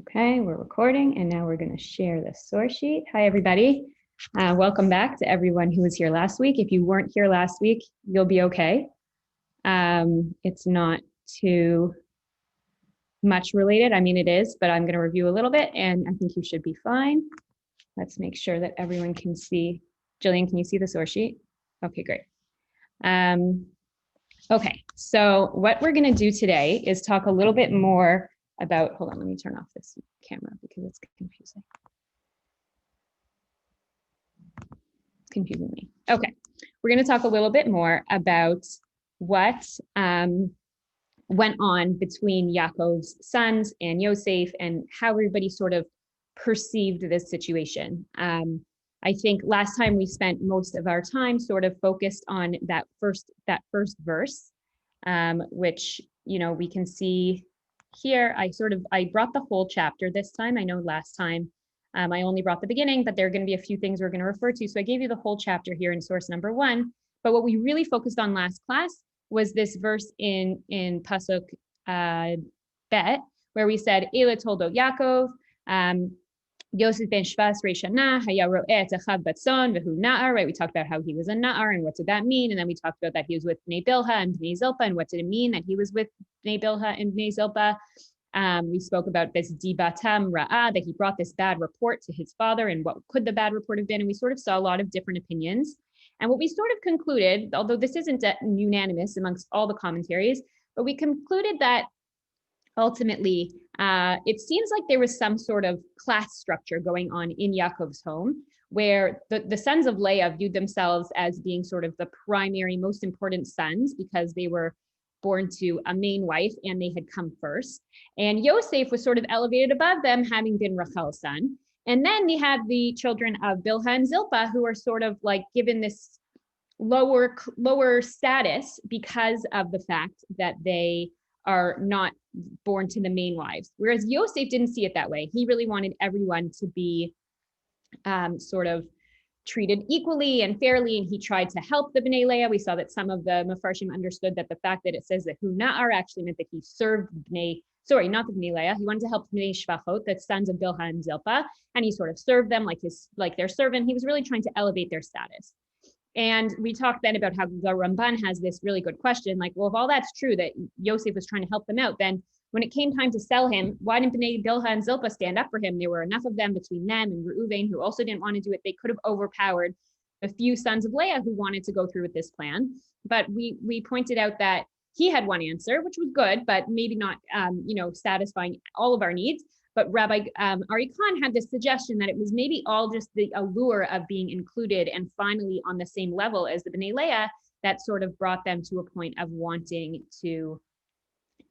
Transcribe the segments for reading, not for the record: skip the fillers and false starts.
Okay, we're recording and now we're going to share the source sheet. Hi, everybody. Welcome back to everyone who was here last week. If you weren't here last week, you'll be okay. It's not too much related. I mean, it is, but I'm going to review a little bit and I think you should be fine. Let's make sure that everyone can see. Jillian, can you see the source sheet? Okay, great. Okay, so what we're going to do today is talk a little bit more about, hold on, let me turn off this camera because it's confusing. It's confusing me. Okay, we're going to talk a little bit more about what went on between Yaakov's sons and Yosef and how everybody sort of perceived this situation. I think last time we spent most of our time sort of focused on that first verse, which, you know, we can see here. I brought the whole chapter this time. I know last time I only brought the beginning, but there are going to be a few things we're going to refer to. So I gave you the whole chapter here in source number 1. But what we really focused on last class was this verse in Pasuk Bet, where we said, Eila toldo Yaakov, Yosef ben Shvas Reishana, Haya ro'eh et achav batzon v'hu na'ar, right? We talked about how he was a na'ar and what did that mean? And then we talked about that he was with Bnei Bilha and Bnei Zilpah, and what did it mean that he was with Bnei Bilha and Bnei Zilpah? We spoke about this dibatam ra'ah, that he brought this bad report to his father, and what could the bad report have been? And we sort of saw a lot of different opinions. And what we sort of concluded, although this isn't unanimous amongst all the commentaries, but we concluded that ultimately, it seems like there was some sort of class structure going on in Yaakov's home, where the sons of Leah viewed themselves as being sort of the primary, most important sons because they were born to a main wife and they had come first. And Yosef was sort of elevated above them, having been Rachel's son. And then they had the children of Bilhah and Zilpah, who are sort of like given this lower status because of the fact that they are not born to the main wives. Whereas Yosef didn't see it that way. He really wanted everyone to be sort of treated equally and fairly, and he tried to help the Bnei Leah. We saw that some of the Mefarshim understood that the fact that it says that Hu Na'ar actually meant that he served not the Bnei Leah. He wanted to help Bnei Shvachot, the sons of Bilhah and Zilpah, and he sort of served them like their servant. He was really trying to elevate their status. And we talked then about how the Ramban has this really good question, like, well, if all that's true, that Yosef was trying to help them out, then when it came time to sell him, why didn't Bnei Bilhah and Zilpah stand up for him? There were enough of them between them and Reuven, who also didn't want to do it. They could have overpowered the few sons of Leah who wanted to go through with this plan. But we pointed out that he had one answer, which was good, but maybe not, satisfying all of our needs. But Rabbi Ari Khan had this suggestion that it was maybe all just the allure of being included and finally on the same level as the Bnei Leah that sort of brought them to a point of wanting to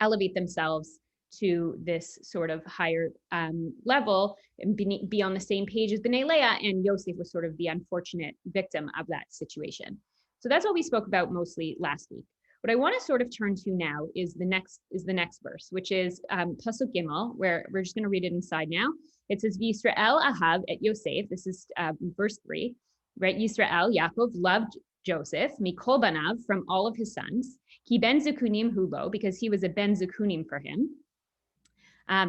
elevate themselves to this sort of higher level and be on the same page as Bnei Leah, and Yosef was sort of the unfortunate victim of that situation. So that's what we spoke about mostly last week. What I want to sort of turn to now is the next verse, which is Pasuk Gimel, where we're just going to read it inside now. It says, Yisrael ahav et Yosef. This is verse 3, right? Yisrael, Yaakov, loved Joseph, mikol banav, from all of his sons. He ben zukunim hulo, because he was a ben zukunim for him.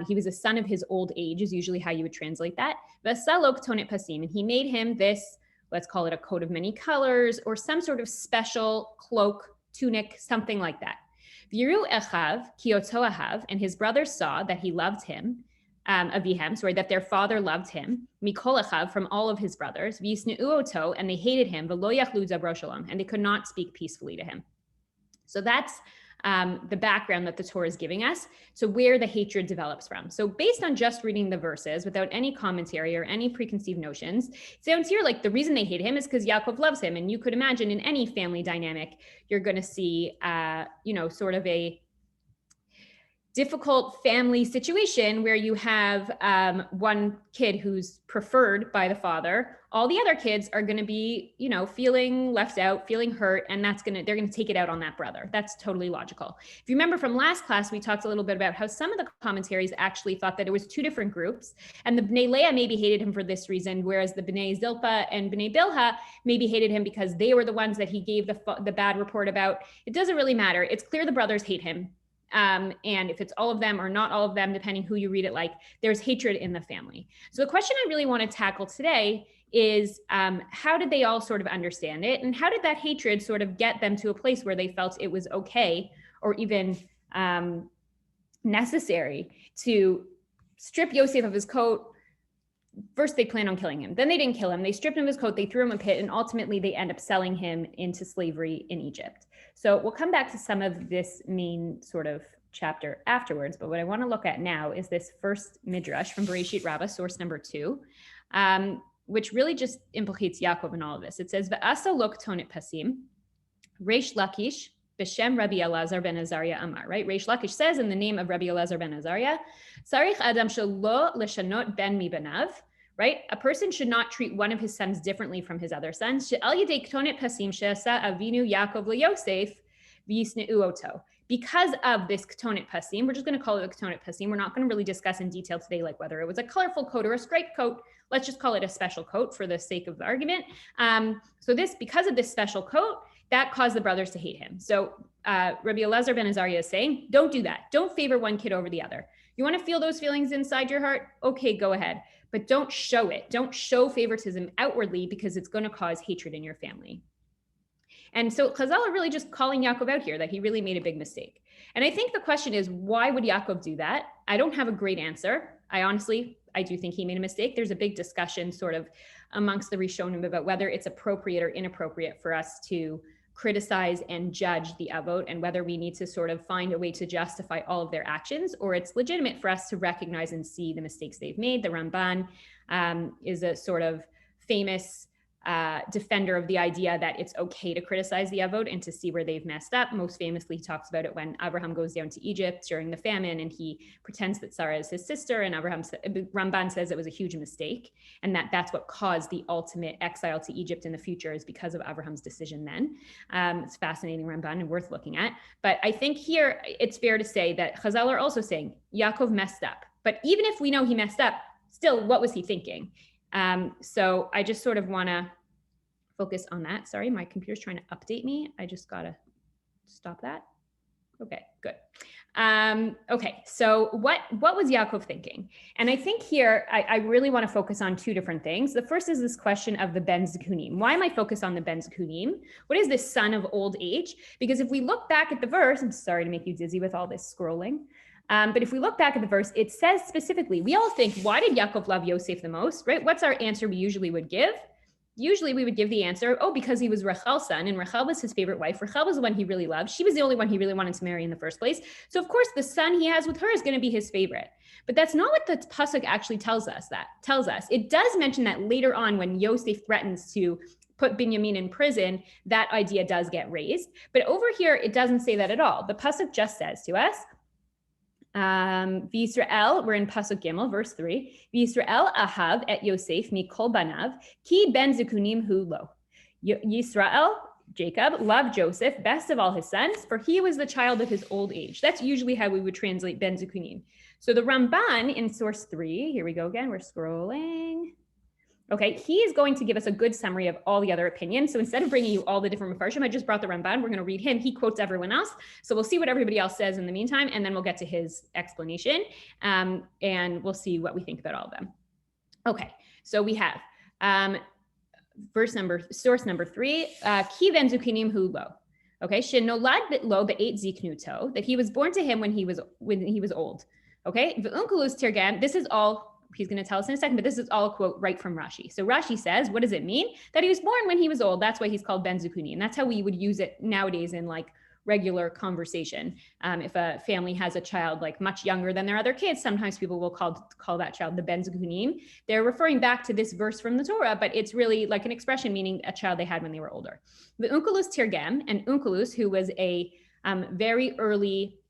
He was a son of his old age, is usually how you would translate that. V'salok tonet pasim, and he made him this, let's call it a coat of many colors, or some sort of special cloak, tunic, something like that. Viru echav kioto ahav, and his brothers saw that he loved him, Avihem, that their father loved him, mikol echav, from all of his brothers, v'yisneu oto, and they hated him, v'lo yachlu dabro shalom, and they could not speak peacefully to him. So that's the background that the Torah is giving us. So where the hatred develops from. So based on just reading the verses without any commentary or any preconceived notions, it sounds here like the reason they hate him is because Yaakov loves him. And you could imagine in any family dynamic, you're going to see, sort of a difficult family situation where you have one kid who's preferred by the father. All the other kids are going to be, feeling left out, feeling hurt, and they're going to take it out on that brother. That's totally logical. If you remember from last class, we talked a little bit about how some of the commentaries actually thought that it was two different groups, and the Bnei Leah maybe hated him for this reason, whereas the Bnei Zilpah and Bnei Bilhah maybe hated him because they were the ones that he gave the bad report about. It doesn't really matter. It's clear the brothers hate him. And if it's all of them or not all of them, depending who you read it like, there's hatred in the family. So the question I really want to tackle today is how did they all sort of understand it? And how did that hatred sort of get them to a place where they felt it was okay or even necessary to strip Yosef of his coat? First, they planned on killing him. Then they didn't kill him. They stripped him of his coat. They threw him in a pit. And ultimately, they end up selling him into slavery in Egypt. So we'll come back to some of this main sort of chapter afterwards. But what I want to look at now is this first midrash from Bereshit Rabbah, source number 2, which really just implicates Yaakov in all of this. It says, V'asa lo ketonet pasim, Reish Lakish, B'Shem Rabbi Elazar ben Azariah Amar, right? Reish Lakish says in the name of Rabbi Elazar ben Azariah, Sarich Adam shelo leshanot ben mibanav, right? A person should not treat one of his sons differently from his other sons. She'al yedei ketonet pasim she'asa avinu Yaakov leYosef v'yisneu oto. Because of this ketonet pasim, we're just going to call it a ketonet pasim. We're not going to really discuss in detail today, like whether it was a colorful coat or a striped coat. Let's just call it a special coat for the sake of the argument. Because of this special coat, that caused the brothers to hate him. So Rabbi Elazar ben Azariah is saying, don't do that. Don't favor one kid over the other. You want to feel those feelings inside your heart? Okay, go ahead. But don't show it. Don't show favoritism outwardly because it's going to cause hatred in your family. And so Chazal are really just calling Yaakov out here that he really made a big mistake. And I think the question is, why would Yaakov do that? I don't have a great answer. I do think he made a mistake. There's a big discussion sort of amongst the Rishonim about whether it's appropriate or inappropriate for us to criticize and judge the Avot and whether we need to sort of find a way to justify all of their actions, or it's legitimate for us to recognize and see the mistakes they've made. The Ramban is a sort of famous defender of the idea that it's okay to criticize the Avot and to see where they've messed up. Most famously, he talks about it when Abraham goes down to Egypt during the famine and he pretends that Sara is his sister, and Ramban says it was a huge mistake and that's what caused the ultimate exile to Egypt in the future is because of Abraham's decision then. It's fascinating Ramban and worth looking at. But I think here it's fair to say that Chazal are also saying Yaakov messed up. But even if we know he messed up, still, what was he thinking? So I just sort of want to focus on that. Sorry, my computer's trying to update me. I just got to stop that. Okay, good. Okay, so what was Yaakov thinking? And I think here, I really want to focus on two different things. The first is this question of the Ben Zekunim. Why am I focused on the Ben Zekunim? What is this son of old age? Because if we look back at the verse, I'm sorry to make you dizzy with all this scrolling. But if we look back at the verse, it says specifically, we all think, why did Yaakov love Yosef the most, right? What's our answer we usually would give? Usually we would give the answer, because he was Rachel's son, and Rachel was his favorite wife. Rachel was the one he really loved. She was the only one he really wanted to marry in the first place. So of course, the son he has with her is going to be his favorite. But that's not what the pasuk actually tells us. It does mention that later on when Yosef threatens to put Binyamin in prison, that idea does get raised. But over here, it doesn't say that at all. The pasuk just says to us, V'Yisrael, we're in Pasuk Gimel, verse 3. V'Yisrael ahav et Yosef mikol banav, ki ben zekunim hu lo. Yisrael, Jacob, loved Joseph best of all his sons, for he was the child of his old age. That's usually how we would translate ben zekunim. So the Ramban in source 3, here we go again, we're scrolling. Okay, he is going to give us a good summary of all the other opinions. So instead of bringing you all the different Mefarshim, I just brought the Ramban. We're going to read him. He quotes everyone else. So we'll see what everybody else says in the meantime, and then we'll get to his explanation, and we'll see what we think about all of them. Okay, so we have source number 3, Ki ben zukinim hu lo. Okay, shenolad lo be'et ziknuto, that he was born to him when he was old. Okay, v'unkulus tirgam. This is all. He's going to tell us in a second, but this is all a quote right from Rashi. So Rashi says, what does it mean? That he was born when he was old. That's why he's called Ben Zukuni. And that's how we would use it nowadays in like regular conversation. If a family has a child like much younger than their other kids, sometimes people will call that child the Ben Zukunim. They're referring back to this verse from the Torah, but it's really like an expression meaning a child they had when they were older. The Unkelus Tirgem, and Unkelus, who was a very early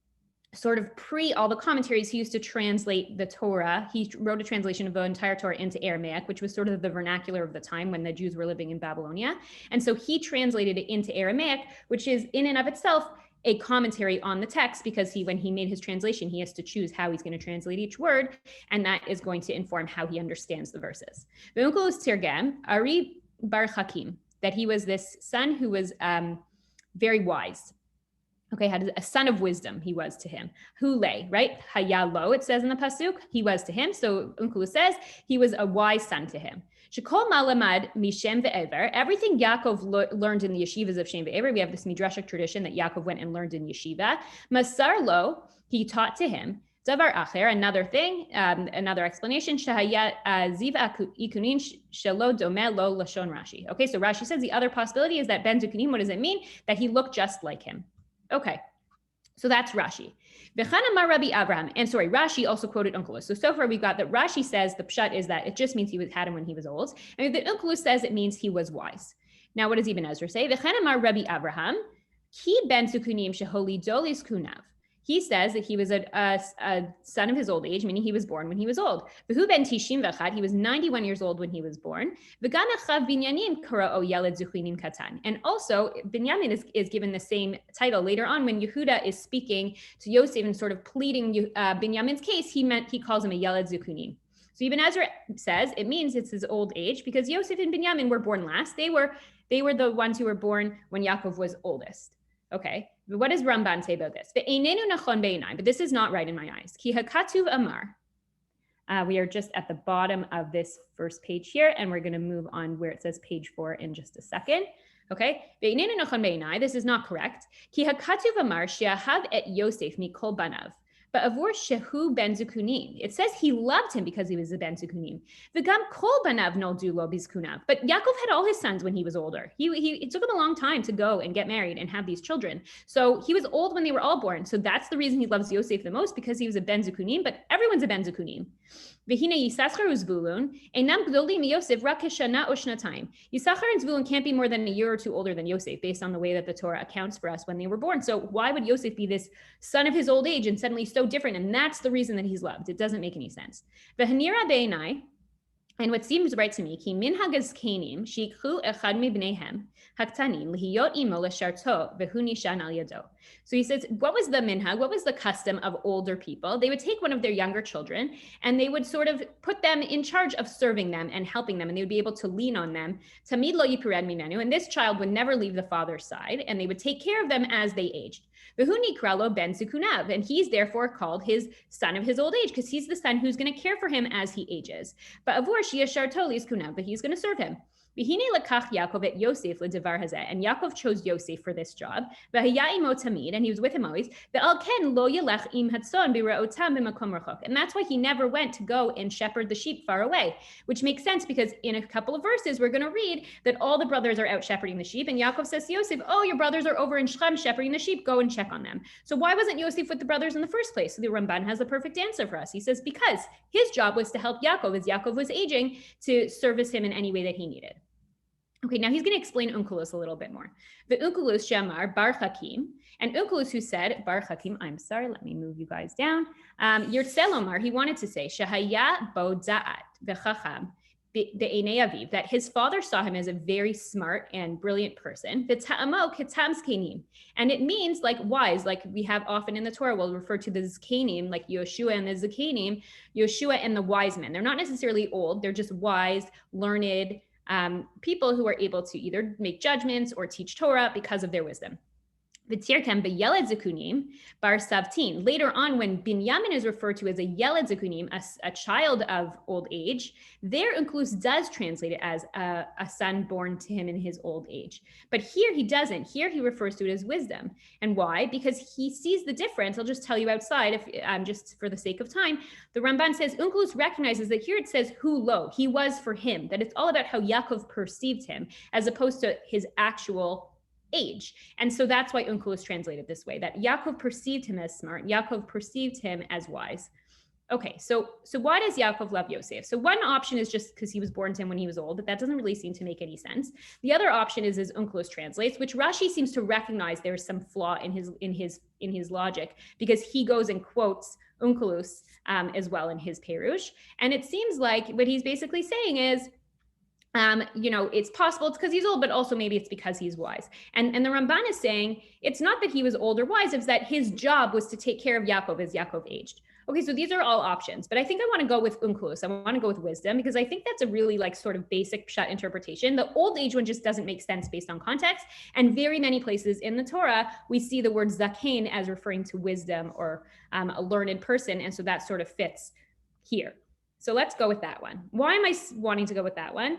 sort of pre all the commentaries, he used to translate the Torah. He wrote a translation of the entire Torah into Aramaic, which was sort of the vernacular of the time when the Jews were living in Babylonia. And so he translated it into Aramaic, which is in and of itself a commentary on the text, because when he made his translation, he has to choose how he's going to translate each word. And that is going to inform how he understands the verses. Ve'unkelus tirgem, Ari bar Hakim, that he was this son who was very wise. Okay, a son of wisdom he was to him. Hule, right? Hayalo, it says in the pasuk, he was to him. So Unkulu says he was a wise son to him. Shekol malamad mishem ve'ever. Everything Yaakov learned in the yeshivas of Shem ve'ever. We have this midrashic tradition that Yaakov went and learned in yeshiva. Masar lo, he taught to him. Davar acher, another thing, another explanation. Shahaya ziv ikunin shelo domeh lo lashon Rashi. Okay, so Rashi says the other possibility is that ben zukunim. What does it mean? That he looked just like him. Okay, so that's Rashi. Rabbi Abraham, and sorry, Rashi also quoted Onkelos. So far we've got that Rashi says the pshat is that it just means he had him when he was old. And the Onkelos says it means he was wise. Now, what does Ibn Ezra say? Rabbi Abraham, ki ben zukunim sheholi dolis kunav. He says that he was a son of his old age, meaning he was born when he was old. V'hu ben tishim v'achad, he was 91 years old when he was born. V'gan achav binyamin kara'o yeled zuchinim katan. And also, Binyamin is given the same title later on when Yehuda is speaking to Yosef and sort of pleading Binyamin's case. He calls him a yeled zuchinim. So Ibn Ezra says it means it's his old age because Yosef and Binyamin were born last. They were the ones who were born when Yaakov was oldest. Okay, but what does Ramban say about this? But this is not right in my eyes. Ki hakatuv amar. We are just at the bottom of this first page here, and we're going to move on where it says page 4 in just a second. Okay, this is not correct. Ki hakatuv amar she'ahav et Yosef mikol banav. But avur shehu ben zukunim, it says he loved him because he was a ben zukunim. V'gam kol banav noldu lo bizkunav. But Yaakov had all his sons when he was older. It took him a long time to go and get married and have these children. So he was old when they were all born. So that's the reason he loves Yosef the most, because he was a ben zukunim. But everyone's a ben zukunim. V'hine Yisachar u'Zvulun einam gdolim Yosef rak shana ushnatayim. Yisachar and Zvulun can't be more than a year or two older than Yosef, based on the way that the Torah accounts for us when they were born. So why would Yosef be this son of his old age and suddenly so different? And that's the reason that he's loved. It doesn't make any sense. V'hanira be'enai, and what seems right to me, ki minhag hazkenim shikhu echad mibneihem haktanim lihiyot imo lesharto v'hu nishan al yado. So he says, what was the minhag? What was the custom of older people? They would take one of their younger children and they would sort of put them in charge of serving them and helping them, and they would be able to lean on them. Tamid lo yipired mimenu, and this child would never leave the father's side, and they would take care of them as they aged. V'hu nikra lo ben zukunav, and he's therefore called his son of his old age, because he's the son who's going to care for him as he ages. But avur sheyashar tolis kunav, but he's going to serve him. V'hine lekach Yaakov et Yosef ledevar hazeh, and Yaakov chose Yosef for this job. V'haya imo tamid, and he was with him always. Ve'al ken lo yelech im hatzon b'ra'otam b'makom rachok, and that's why he never went to go and shepherd the sheep far away, which makes sense because in a couple of verses we're going to read that all the brothers are out shepherding the sheep, and Yaakov says to Yosef, "Oh, your brothers are over in Shechem shepherding the sheep. Go and check on them." So why wasn't Yosef with the brothers in the first place? So the Ramban has the perfect answer for us. He says because his job was to help Yaakov as Yaakov was aging, to service him in any way that he needed. Okay, now he's going to explain Onkelos a little bit more. The Onkelos Shamar Bar Hakim, and Onkelos who said, Bar Hakim, I'm sorry, let me move you guys down. Yertzelomar, he wanted to say, Shahaya Bo Za'at V'chacham Be'enei Aviv, that his father saw him as a very smart and brilliant person. V'ta'amo Ketam Zkenim, and it means like wise, like we have often in the Torah, we'll refer to the Zkenim, like Yoshua and the Zkenim, Yoshua and the wise men. They're not necessarily old, they're just wise, learned, people who are able to either make judgments or teach Torah because of their wisdom. V'tirkem b'yeled zekunim bar savtin. Later on, when Binyamin is referred to as a yeled zekunim, a child of old age, there Onkelos does translate it as a son born to him in his old age. But here he doesn't. Here he refers to it as wisdom. And why? Because he sees the difference. I'll just tell you outside, if just for the sake of time. The Ramban says Onkelos recognizes that here it says hu lo, he was for him, that it's all about how Yaakov perceived him as opposed to his actual age. And so that's why Onkelos translated this way, that Yaakov perceived him as smart, Yaakov perceived him as wise. Okay, so why does Yaakov love Yosef? So one option is just because he was born to him when he was old, but that doesn't really seem to make any sense. The other option is as Onkelos translates, which Rashi seems to recognize there's some flaw in his logic, because he goes and quotes Onkelos as well in his Perush. And it seems like what he's basically saying is, it's possible it's because he's old, but also maybe it's because he's wise. And the Ramban is saying it's not that he was old or wise, it's that his job was to take care of Yaakov as Yaakov aged. Okay, so these are all options, but I think I want to go with Unkelus. I want to go with wisdom because I think that's a really like sort of basic pshat interpretation. The old age one just doesn't make sense based on context. And very many places in the Torah, we see the word zaken as referring to wisdom or a learned person. And so that sort of fits here. So let's go with that one. Why am I wanting to go with that one?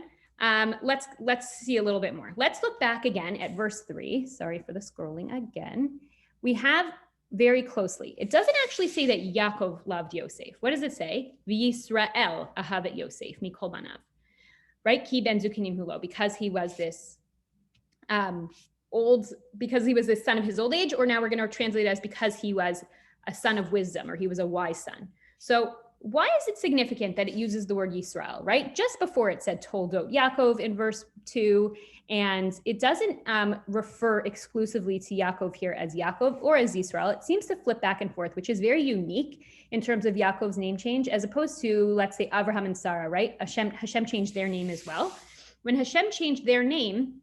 Let's see a little bit more. Let's look back again at verse 3. Sorry for the scrolling again. We have very closely. It doesn't actually say that Yaakov loved Yosef. What does it say? V'Yisrael ahavet Yosef mikol banav. Right? Ki ben zukinim hulo, because he was this because he was the son of his old age, or now we're going to translate it as because he was a son of wisdom, or he was a wise son. So why is it significant that it uses the word Yisrael, right? Just before it said Toldot Yaakov in verse 2, and it doesn't refer exclusively to Yaakov here as Yaakov or as Yisrael. It seems to flip back and forth, which is very unique in terms of Yaakov's name change, as opposed to, let's say, Abraham and Sara, right? Hashem changed their name as well. When Hashem changed their name,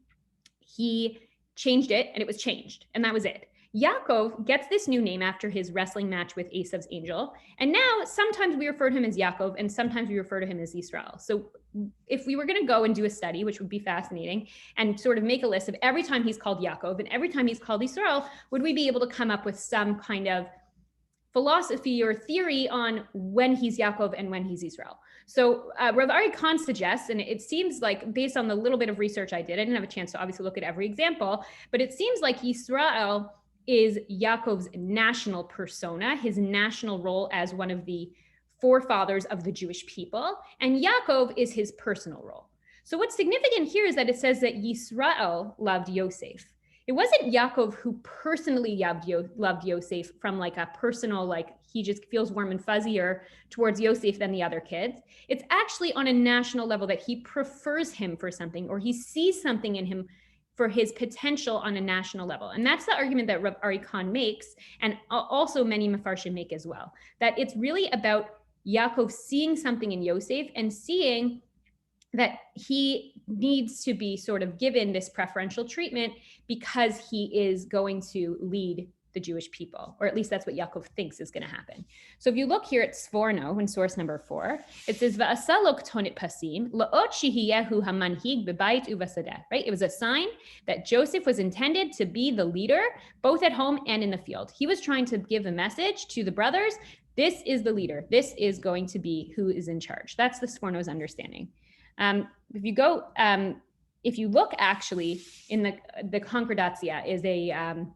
he changed it and it was changed, and that was it. Yaakov gets this new name after his wrestling match with Esav's angel. And now sometimes we refer to him as Yaakov and sometimes we refer to him as Yisrael. So if we were going to go and do a study, which would be fascinating, and sort of make a list of every time he's called Yaakov and every time he's called Yisrael, would we be able to come up with some kind of philosophy or theory on when he's Yaakov and when he's Israel? So Rav Ari Khan suggests, and it seems like based on the little bit of research I did, I didn't have a chance to obviously look at every example, but it seems like Yisrael is Yaakov's national persona, his national role as one of the forefathers of the Jewish people, and Yaakov is his personal role. So what's significant here is that it says that Yisrael loved Yosef. It wasn't Yaakov who personally loved Yosef from like a personal, like he just feels warm and fuzzier towards Yosef than the other kids. It's actually on a national level that he prefers him for something, or he sees something in him for his potential on a national level. And that's the argument that Rav Ari Khan makes, and also many Mefarshim make as well, that it's really about Yaakov seeing something in Yosef and seeing that he needs to be sort of given this preferential treatment because he is going to lead the Jewish people, or at least that's what Yaakov thinks is going to happen. So if you look here at Sforno in source number 4, it says, "Va'asa lo k'tonet pasim, la'ot shehiyehu hamanhig b'bayit uvasadeh." Right? It was a sign that Joseph was intended to be the leader, both at home and in the field. He was trying to give a message to the brothers. This is the leader. This is going to be who is in charge. That's the Sforno's understanding. If you look actually in the Concordatia is a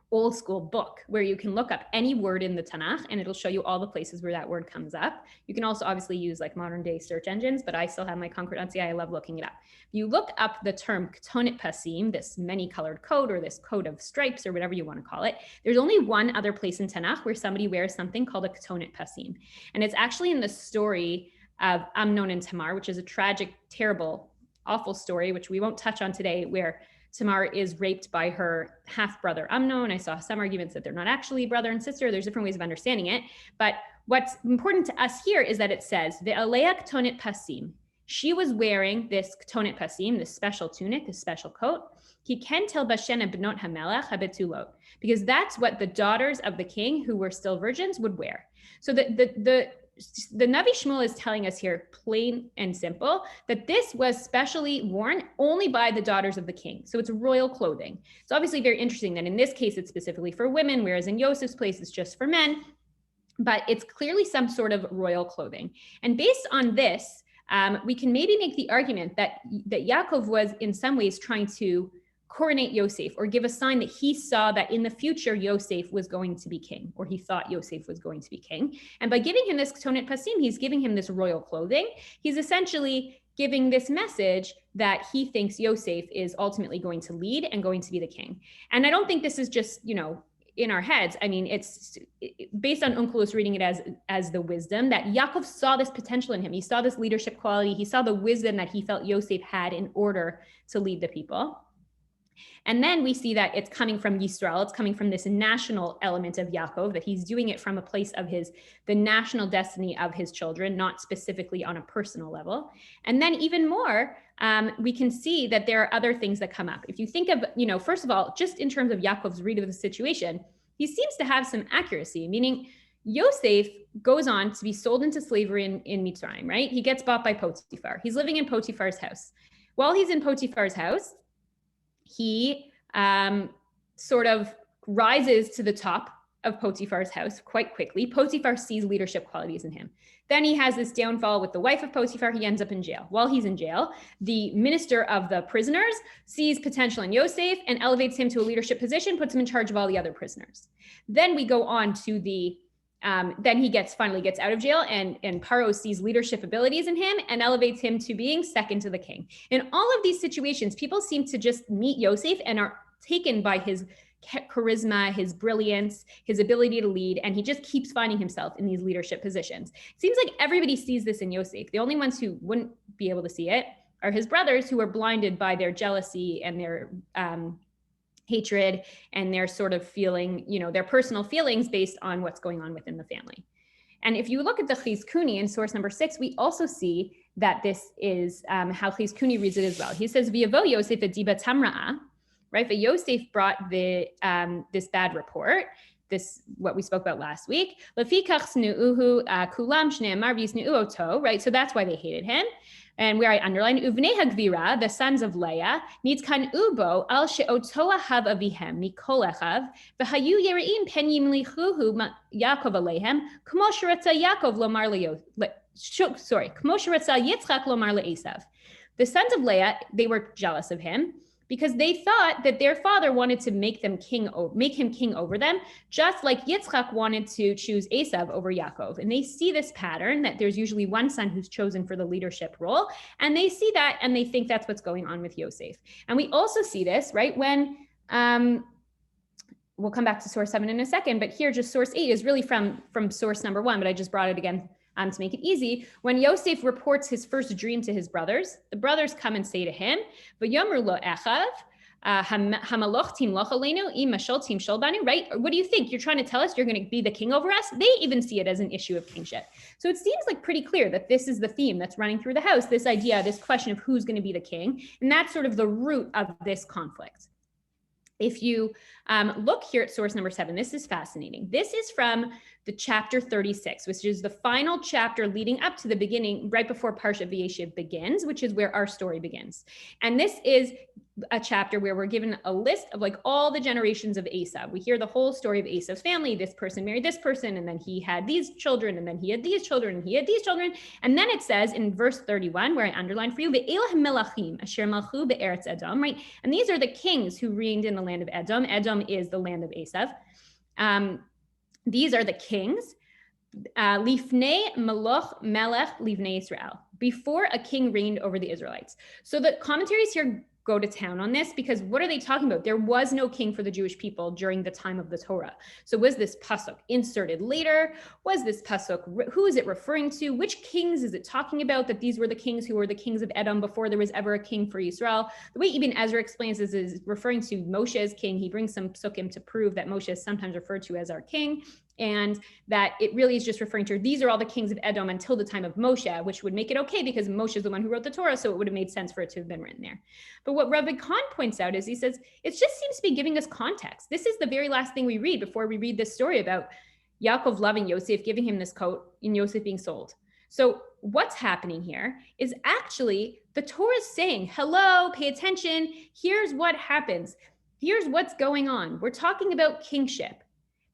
old school book where you can look up any word in the Tanakh and it'll show you all the places where that word comes up. You can also obviously use like modern day search engines, but I still have my Concordatia. I love looking it up. You look up the term ketonet pasim, this many colored coat or this coat of stripes or whatever you want to call it. There's only one other place in Tanakh where somebody wears something called a ketonet pasim. And it's actually in the story of Amnon and Tamar, which is a tragic, terrible, awful story, which we won't touch on today, where Tamar is raped by her half-brother Amnon. I saw some arguments that they're not actually brother and sister. There's different ways of understanding it. But what's important to us here is that it says, Ve'alea ketonet pasim. She was wearing this ketonet pasim, this special tunic, this special coat. He can tell bashena b'not hamelech habetulot, because that's what the daughters of the king who were still virgins would wear. So the Navi Shmuel is telling us here, plain and simple, that this was specially worn only by the daughters of the king. So it's royal clothing. It's obviously very interesting that in this case, it's specifically for women, whereas in Yosef's place, it's just for men. But it's clearly some sort of royal clothing. And based on this, we can maybe make the argument that Yaakov was in some ways trying to coronate Yosef, or give a sign that he saw that in the future Yosef was going to be king, or he thought Yosef was going to be king. And by giving him this ketonet pasim, he's giving him this royal clothing. He's essentially giving this message that he thinks Yosef is ultimately going to lead and going to be the king. And I don't think this is just, in our heads. I mean, it's based on Onkelos reading it as the wisdom that Yaakov saw this potential in him. He saw this leadership quality. He saw the wisdom that he felt Yosef had in order to lead the people. And then we see that it's coming from Yisrael. It's coming from this national element of Yaakov, that he's doing it from a place of the national destiny of his children, not specifically on a personal level. And then even more, we can see that there are other things that come up. If you think of, first of all, just in terms of Yaakov's read of the situation, he seems to have some accuracy, meaning Yosef goes on to be sold into slavery in Mitzrayim, right? He gets bought by Potiphar. He's living in Potiphar's house. While he's in Potiphar's house, he sort of rises to the top of Potiphar's house quite quickly. Potiphar sees leadership qualities in him. Then he has this downfall with the wife of Potiphar. He ends up in jail. While he's in jail, the minister of the prisoners sees potential in Yosef and elevates him to a leadership position, puts him in charge of all the other prisoners. Then we go on to the then he finally gets out of jail, and Paro sees leadership abilities in him and elevates him to being second to the king. In all of these situations, people seem to just meet Yosef and are taken by his charisma, his brilliance, his ability to lead, and he just keeps finding himself in these leadership positions. It seems like everybody sees this in Yosef. The only ones who wouldn't be able to see it are his brothers, who are blinded by their jealousy and their hatred and their sort of feeling, their personal feelings based on what's going on within the family. And if you look at the Chizkuni in source number 6, we also see that this is how Chizkuni reads it as well. He says, "V'yavo Yosef et diba tamra'a," right? But Yosef brought this bad report, this what we spoke about last week. Lefikach snu'uhu kulam shne'amar v'yisnu'u oto, right? So that's why they hated him. And where I underline, Uvnei Hagvira, the sons of Leah, nitkan ubo al she'oto ahav avihem mikol echav, v'hayu yereim pen yimlichuhu Yaakov alehem, kmo sheretza Yaakov lomar kmo sheretza Yitzchak lomar le'esav. The sons of Leah, they were jealous of him because they thought that their father wanted to make him king over them, just like Yitzchak wanted to choose Esav over Yaakov. And they see this pattern that there's usually one son who's chosen for the leadership role. And they see that and they think that's what's going on with Yosef. And we also see this, right, when, we'll come back to source 7 in a second, but here just source 8 is really from source number 1, but I just brought it again to make it easy. When Yosef reports his first dream to his brothers, the brothers come and say to him, "V'yomer lo echav, hamaloch timloch aleinu, im mashal timshol banu," right? What do you think? You're trying to tell us you're going to be the king over us? They even see it as an issue of kingship. So it seems like pretty clear that this is the theme that's running through the house, this idea, this question of who's going to be the king. And that's sort of the root of this conflict. If you look here at source number 7, this is fascinating. This is from the chapter 36, which is the final chapter leading up to the beginning, right before Parshat Vayeshev begins, which is where our story begins. And this is a chapter where we're given a list of like all the generations of Esav. We hear the whole story of Esav's family. This person married this person, and then he had these children, and then he had these children, and he had these children. And then it says in verse 31, where I underlined for you, Ve'elah melachim asher malchu be'eretz Edom, right? And these are the kings who reigned in the land of Edom. Edom is the land of Esav. These are the kings. Lifnei meloch melech livnei Israel, before a king reigned over the Israelites. So the commentaries here go to town on this, because what are they talking about? There was no king for the Jewish people during the time of the Torah. So was this pasuk inserted later? Was this pasuk, who is it referring to? Which kings is it talking about, that these were the kings who were the kings of Edom before there was ever a king for Israel? The way Ibn Ezra explains this is referring to Moshe as king. He brings some psukim to prove that Moshe is sometimes referred to as our king, and that it really is just referring to, these are all the kings of Edom until the time of Moshe, which would make it okay because Moshe is the one who wrote the Torah, so it would have made sense for it to have been written there. But what Rabbi Khan points out is, he says, it just seems to be giving us context. This is the very last thing we read before we read this story about Yaakov loving Yosef, giving him this coat, and Yosef being sold. So what's happening here is actually the Torah is saying, hello, pay attention, here's what happens. Here's what's going on. We're talking about kingship.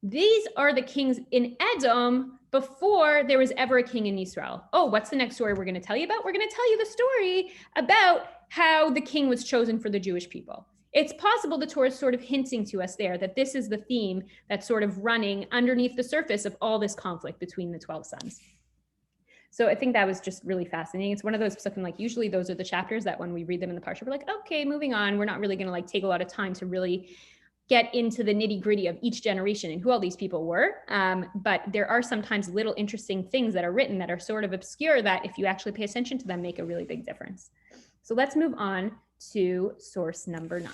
These are the kings in Edom before there was ever a king in Israel. Oh, what's the next story we're going to tell you about? We're going to tell you the story about how the king was chosen for the Jewish people. It's possible the Torah is sort of hinting to us there that this is the theme that's sort of running underneath the surface of all this conflict between the 12 sons. So I think that was just really fascinating. It's one of those psukim, like usually those are the chapters that when we read them in the parsha, we're like, okay, moving on. We're not really going to like take a lot of time to really get into the nitty gritty of each generation and who all these people were. But there are sometimes little interesting things that are written that are sort of obscure that if you actually pay attention to them, make a really big difference. So let's move on to source number 9.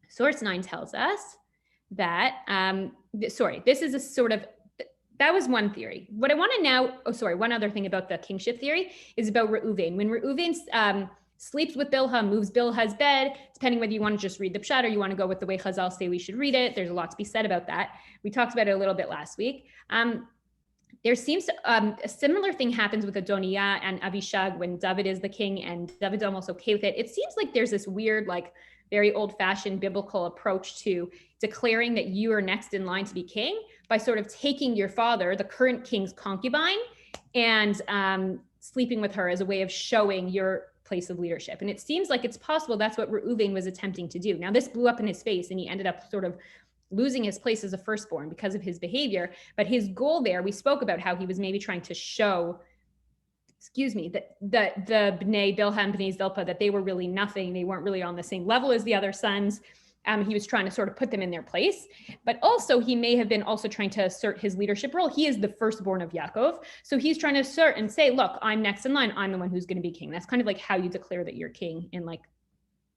Source 9 tells us that, this is a sort of, that was one theory. What I want to now, one other thing about the kingship theory is about Reuven. When Reuven sleeps with Bilhah, moves Bilhah's bed, depending whether you want to just read the pshat or you want to go with the way Chazal say we should read it. There's a lot to be said about that. We talked about it a little bit last week. There seems a similar thing happens with Adoniah and Avishag when David is the king and David's almost okay with it. It seems like there's this weird, like very old-fashioned biblical approach to declaring that you are next in line to be king by sort of taking your father, the current king's concubine, and sleeping with her as a way of showing your place of leadership. And it seems like it's possible that's what Reuven was attempting to do. Now, this blew up in his face and he ended up sort of losing his place as a firstborn because of his behavior. But his goal there, we spoke about how he was maybe trying to show, that the Bnei Bilhah and Bnei Zilpah, that they were really nothing. They weren't really on the same level as the other sons. He was trying to sort of put them in their place, but also he may have been also trying to assert his leadership role. He is the firstborn of Yaakov. So he's trying to assert and say, look, I'm next in line. I'm the one who's going to be king. That's kind of like how you declare that you're king in like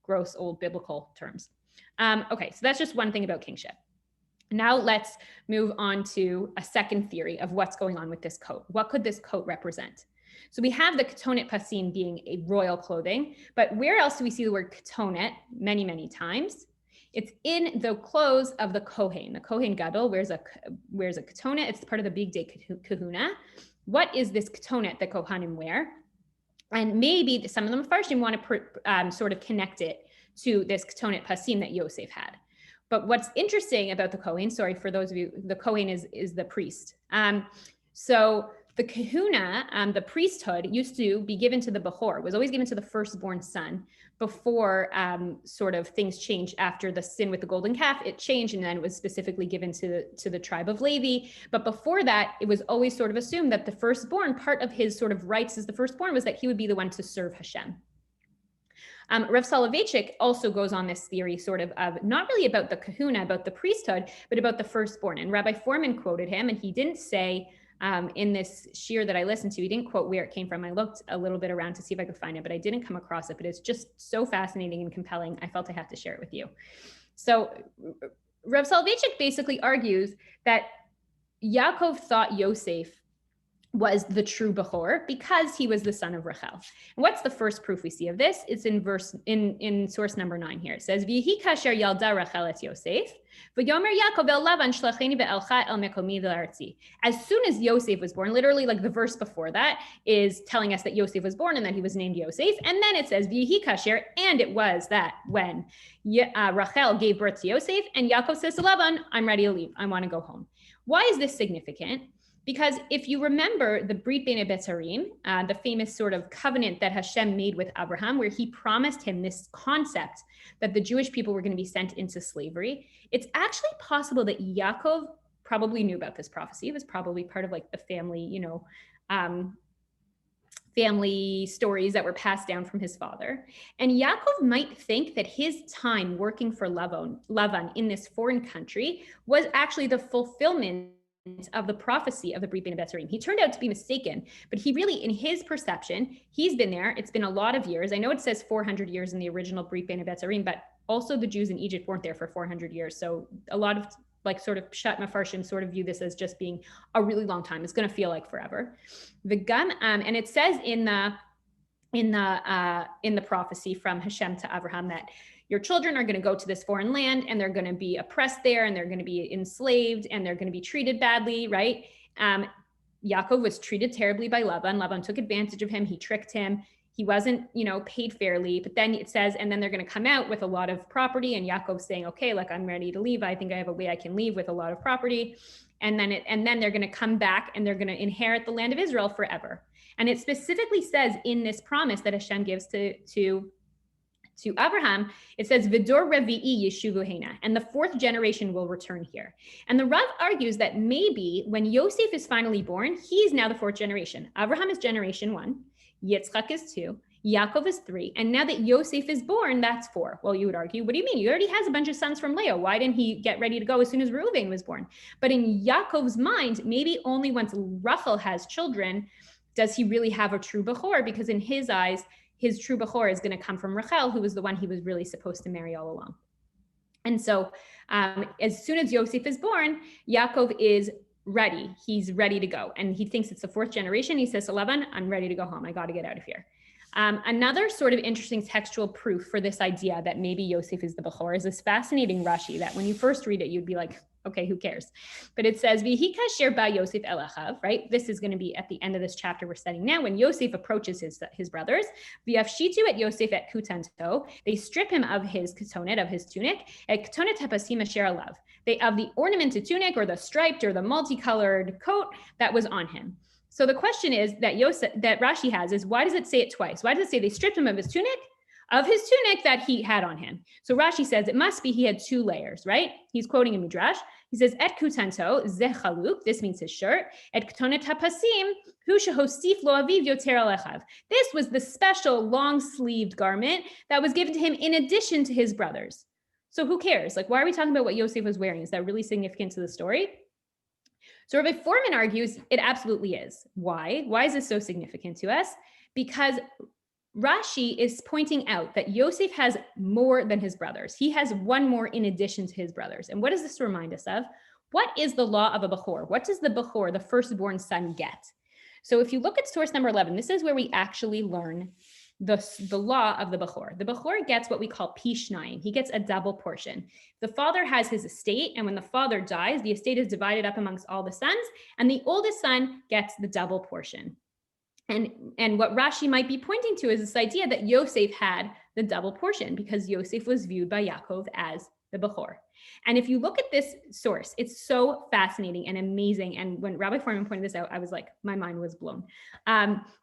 gross old biblical terms. Okay, so that's just one thing about kingship. Now let's move on to a second theory of what's going on with this coat. What could this coat represent? So we have the ketonet pasim being a royal clothing, but where else do we see the word ketonet many, many times? It's in the clothes of the Kohen. The Kohen Gadol wears a ketonet. It's part of the big day kahuna. What is this ketonet that Kohanim wear? And maybe some of them Farshim want to sort of connect it to this ketonet pasim that Yosef had. But what's interesting about the Kohen, sorry for those of you, the Kohen is the priest. So the kahuna, the priesthood, used to be given to the Behor, was always given to the firstborn son before sort of things changed after the sin with the golden calf. It changed and then it was specifically given to the tribe of Levi. But before that, it was always sort of assumed that the firstborn, part of his sort of rights as the firstborn was that he would be the one to serve Hashem. Rav Soloveitchik also goes on this theory sort of not really about the kahuna, about the priesthood, but about the firstborn. And Rabbi Foreman quoted him, and he didn't say in this shir that I listened to, he didn't quote where it came from. I looked a little bit around to see if I could find it, but I didn't come across it. But it's just so fascinating and compelling. I felt I had to share it with you. So Rav Soloveitchik basically argues that Yaakov thought Yosef was the true Behor because he was the son of Rachel. And what's the first proof we see of this? It's in source number 9 here. It says, V'yehi kasher yalda Rachel et Yosef, v'yomer Yaakov el Lavan shlacheni ve'elcha el mekomi v'artzi. As soon as Yosef was born, literally like the verse before that is telling us that Yosef was born and that he was named Yosef. And then it says, V'yehi kasher, and it was that when Rachel gave birth to Yosef, and Yaakov says to Lavan, I'm ready to leave. I want to go home. Why is this significant? Because if you remember the Brit Bein Betzarim, the famous sort of covenant that Hashem made with Abraham, where he promised him this concept that the Jewish people were going to be sent into slavery, it's actually possible that Yaakov probably knew about this prophecy. It was probably part of like the family, family stories that were passed down from his father. And Yaakov might think that his time working for Lavan in this foreign country was actually the fulfillment of the prophecy of the Brit Bein Betzarim. He turned out to be mistaken, but he really, in his perception, he's been there. It's been a lot of years. I know it says 400 years in the original Brit Bein Betzarim, but also the Jews in Egypt weren't there for 400 years. So a lot of like sort of Pshat Mefarshim sort of view this as just being a really long time. It's going to feel like forever. And it says in the prophecy from Hashem to Abraham that your children are going to go to this foreign land and they're going to be oppressed there and they're going to be enslaved and they're going to be treated badly, right? Yaakov was treated terribly by Laban. Laban took advantage of him. He tricked him. He wasn't, paid fairly. But then it says, and then they're going to come out with a lot of property. And Yaakov's saying, okay, like I'm ready to leave. I think I have a way I can leave with a lot of property. And then they're going to come back and they're going to inherit the land of Israel forever. And it specifically says in this promise that Hashem gives to Abraham, it says, Vidor Revi'i Yeshuvu Hena, and the 4th generation will return here. And the Rav argues that maybe when Yosef is finally born, he's now the 4th generation. Abraham is generation 1, Yitzchak is 2, Yaakov is 3, and now that Yosef is born, that's 4. Well, you would argue, what do you mean? He already has a bunch of sons from Leah. Why didn't he get ready to go as soon as Reuven was born? But in Yaakov's mind, maybe only once Rachel has children does he really have a true Behor, because in his eyes, his true Behor is going to come from Rachel, who was the one he was really supposed to marry all along. And so as soon as Yosef is born, Yaakov is ready. He's ready to go. And he thinks it's the 4th generation. He says to Laban, I'm ready to go home. I got to get out of here. Another sort of interesting textual proof for this idea that maybe Yosef is the Bechor is this fascinating Rashi that when you first read it, you'd be like, okay, who cares? But it says, V'hi kasher ba Yosef el achav, right? This is going to be at the end of this chapter we're studying now, when Yosef approaches his brothers. V'yafshitu et Yosef et kutanto. They strip him of his ketonet, of his tunic, et ketonet hapasim asher alav. They of the ornamented tunic or the striped or the multicolored coat that was on him. So the question is that Rashi has is, why does it say it twice? Why does it say they stripped him of his tunic that he had on him? So Rashi says it must be he had two layers, right? He's quoting a midrash. He says, et kutanto, ze chaluk, this means his shirt, et ketonet hapasim, hu shehosif lo aviv yoter alechav. This was the special long-sleeved garment that was given to him in addition to his brothers. So who cares? Like, why are we talking about what Yosef was wearing? Is that really significant to the story? So Rabbi Foreman argues it absolutely is. Why? Why is this so significant to us? Because Rashi is pointing out that Yosef has more than his brothers. He has one more in addition to his brothers. And what does this remind us of? What is the law of a Bechor? What does the Bechor, the firstborn son, get? So if you look at source number 11, this is where we actually learn the law of the Bechor. The Bechor gets what we call pishnayim. He gets a double portion. The father has his estate, and when the father dies, the estate is divided up amongst all the sons, and the oldest son gets the double portion. And what Rashi might be pointing to is this idea that Yosef had the double portion because Yosef was viewed by Yaakov as the Bechor. And if you look at this source, it's so fascinating and amazing. And when Rabbi Foreman pointed this out, I was like, my mind was blown.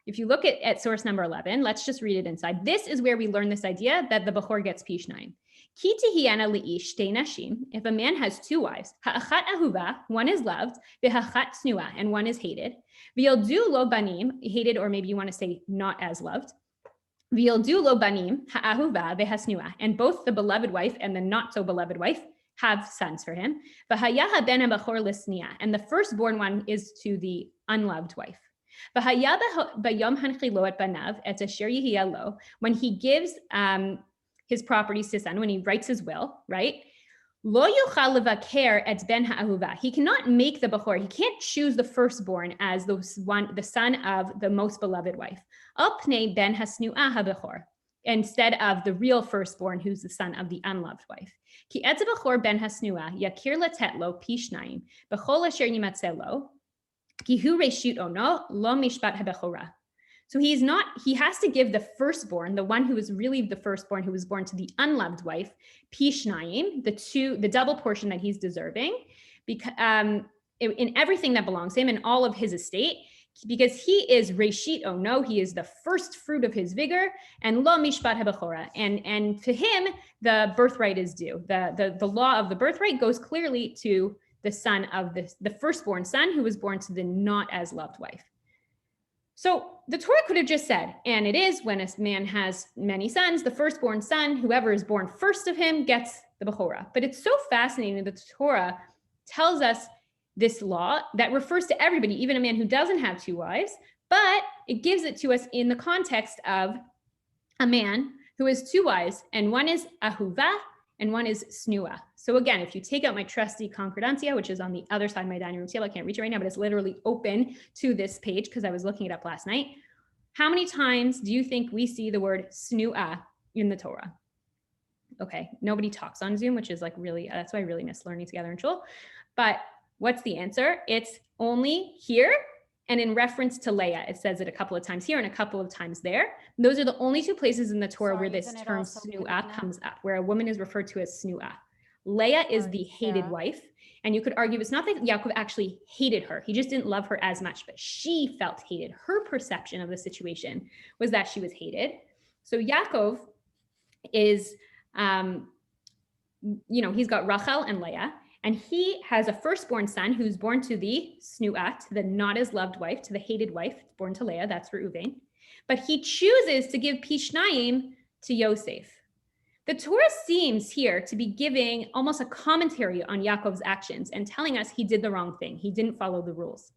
If you look at source number 11, let's just read it inside. This is where we learn this idea that the Bechor gets pishnayim. Ki tihiana li'ish shtei nashim. If a man has two wives, ha'achat ahuva, one is loved, v'ha'achat snua, and one is hated. V'yildu lo banim, hated, or maybe you want to say not as loved. V'yildu lo banim, ha'ahuva, v'hasnua, and both the beloved wife and the not so beloved wife have sons for him. V'hayaha ben ha'bachor lisnia, and the firstborn one is to the unloved wife. V'haya bayom hanchilo et banav et asher yihiyah lo, when he gives his properties to his son, when he writes his will, right? Lo yuchal levaker et ben ha'ahuva. He cannot make the Bechor. He can't choose the firstborn as the son of the most beloved wife. Al pnei ben hasnu'ah ha'bechor, instead of the real firstborn, who's the son of the unloved wife. Ki et bechor ben hasnu'ah yakir letet lo pishnayim bechol asher yimatzeh lo ki hu reshut ono lo mishpat ha'bechorah. So he has to give the firstborn, the one who is really the firstborn, who was born to the unloved wife, pishnayim, the double portion that he's deserving, because in everything that belongs to him and all of his estate, because he is reshit ono, he is the first fruit of his vigor, and lo mishpat habechora, and to him the birthright is due. The law of the birthright goes clearly to the son of the firstborn son who was born to the not as loved wife. So the Torah could have just said, and it is when a man has many sons, the firstborn son, whoever is born first of him, gets the Bechorah. But it's so fascinating that the Torah tells us this law that refers to everybody, even a man who doesn't have two wives, but it gives it to us in the context of a man who has two wives, and one is Ahuvah and one is Snua. So again, if you take out my trusty concordancia, which is on the other side of my dining room table, I can't reach it right now, but it's literally open to this page because I was looking it up last night. How many times do you think we see the word Snua in the Torah? Okay, nobody talks on Zoom, which is like really, that's why I really miss learning together in shul. But what's the answer? It's only here and in reference to Leah. It says it a couple of times here and a couple of times there. Those are the only two places in the Torah where this term Snua comes up, where a woman is referred to as Snua. Leah is the hated wife. And you could argue it's not that Yaakov actually hated her. He just didn't love her as much, but she felt hated. Her perception of the situation was that she was hated. So Yaakov is, he's got Rachel and Leah, and he has a firstborn son who's born to the Snua, to the not as loved wife, to the hated wife, born to Leah, that's Reuven. But he chooses to give Pishnayim to Yosef. The Torah seems here to be giving almost a commentary on Yaakov's actions and telling us he did the wrong thing. He didn't follow the rules.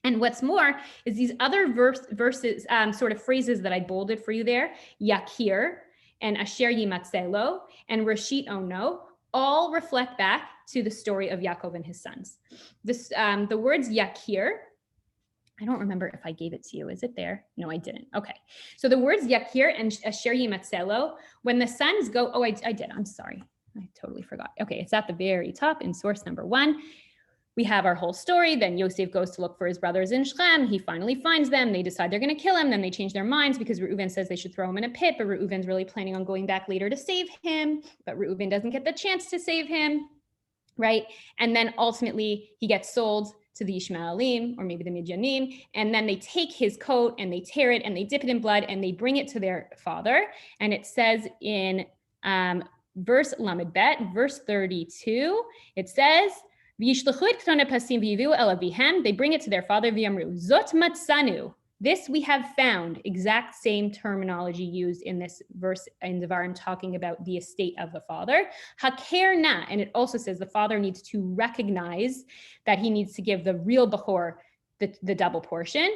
And what's more is these other verses, sort of phrases that I bolded for you there, Yakir and Asher Yimatzelo and Reshit Ono, all reflect back to the story of Yaakov and his sons. The words Yakir I don't remember if I gave it to you. Is it there? No, I didn't. Okay. So the words Yakir and Asher Yimatzelo, when the sons go, oh, I did. I'm sorry. I totally forgot. Okay. It's at the very top in source number 1. We have our whole story. Then Yosef goes to look for his brothers in Shechem. He finally finds them. They decide they're going to kill him. Then they change their minds because Reuven says they should throw him in a pit, but Reuven's really planning on going back later to save him. But Reuven doesn't get the chance to save him, right? And then ultimately he gets sold to the Ishmaelim, or maybe the Midianim, and then they take his coat and they tear it and they dip it in blood and they bring it to their father. And it says in verse Lamed Bet, verse 32, it says, they bring it to their father, Zot matzanu. This we have found, exact same terminology used in this verse in Devarim talking about the estate of the father. Hakerna, and it also says the father needs to recognize that he needs to give the real Bechor the double portion.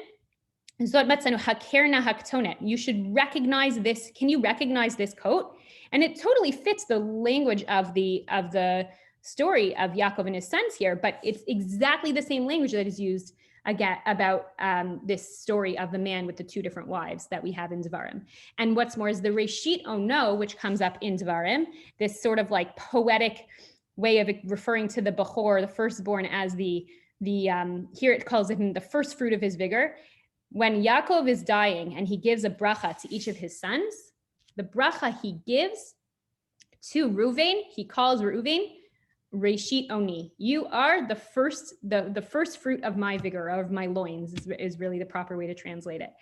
Zot matzanu hakerna haktonet. You should recognize this. Can you recognize this coat? And it totally fits the language of the story of Yaakov and his sons here, but it's exactly the same language that is used again about this story of the man with the 2 different wives that we have in Devarim. And what's more is the Reshit Ono, which comes up in Devarim, this sort of like poetic way of referring to the Bechor, the firstborn, as the here it calls him the first fruit of his vigor. When Yaakov is dying and he gives a bracha to each of his sons, the bracha he gives to Reuven, he calls Reuven Reshit Oni. You are the first fruit of my vigor, of my loins, is really the proper way to translate it.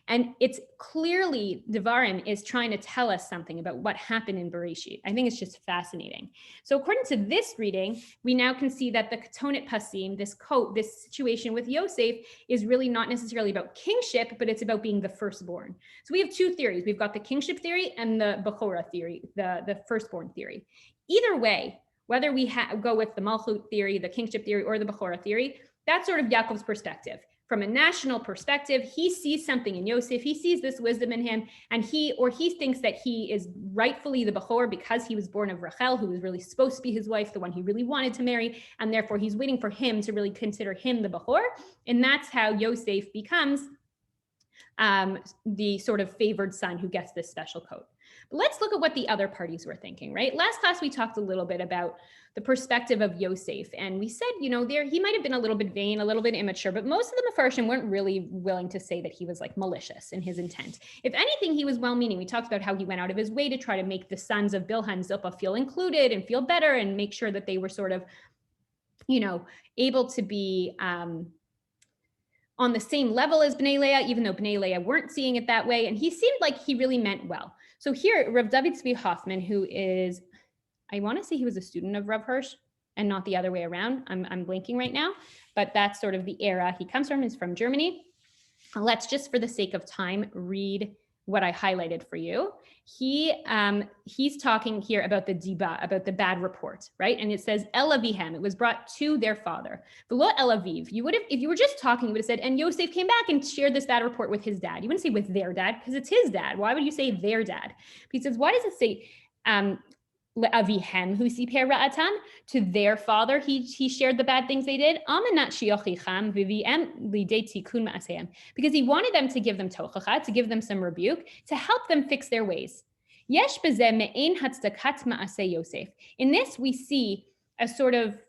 And it's clearly, Devarim is trying to tell us something about what happened in Bereshit. I think it's just fascinating. So according to this reading, we now can see that the Ketonet Pasim, this coat, this situation with Yosef, is really not necessarily about kingship, but it's about being the firstborn. So we have 2 theories. We've got the kingship theory and the Bechorah theory, the firstborn theory. Either way, whether we go with the Malchut theory, the kingship theory, or the Bechorah theory, that's sort of Yaakov's perspective. From a national perspective, he sees something in Yosef, he sees this wisdom in him, and he thinks that he is rightfully the Bechor because he was born of Rachel, who was really supposed to be his wife, the one he really wanted to marry, and therefore he's waiting for him to really consider him the Bechor, and that's how Yosef becomes the sort of favored son who gets this special coat. But let's look at what the other parties were thinking, right? Last class, we talked a little bit about the perspective of Yosef, and we said, he might have been a little bit vain, a little bit immature, but most of the Mefarshim weren't really willing to say that he was like malicious in his intent. If anything, he was well-meaning. We talked about how he went out of his way to try to make the sons of Bilhah and Zilpah feel included and feel better and make sure that they were sort of, able to be on the same level as Bnei Leah, even though Bnei Leah weren't seeing it that way. And he seemed like he really meant well. So here, Rav David Tzvi Hoffman, who is, I want to say he was a student of Rav Hirsch and not the other way around. I'm blanking right now, but that's sort of the era he comes from, is from Germany. Let's just, for the sake of time, read what I highlighted for you. He's talking here about the diba, about the bad report, right? And it says El Avihem, it was brought to their father. V'lo El Aviv, you would have, if you were just talking, you would have said, and Yosef came back and shared this bad report with his dad. You wouldn't say with their dad, because it's his dad. Why would you say their dad? He says, why does it say Avihem, who siper ra'atam, to their father he shared the bad things they did? Because he wanted them to give them tochacha, to give them some rebuke, to help them fix their ways. In this, we see a sort of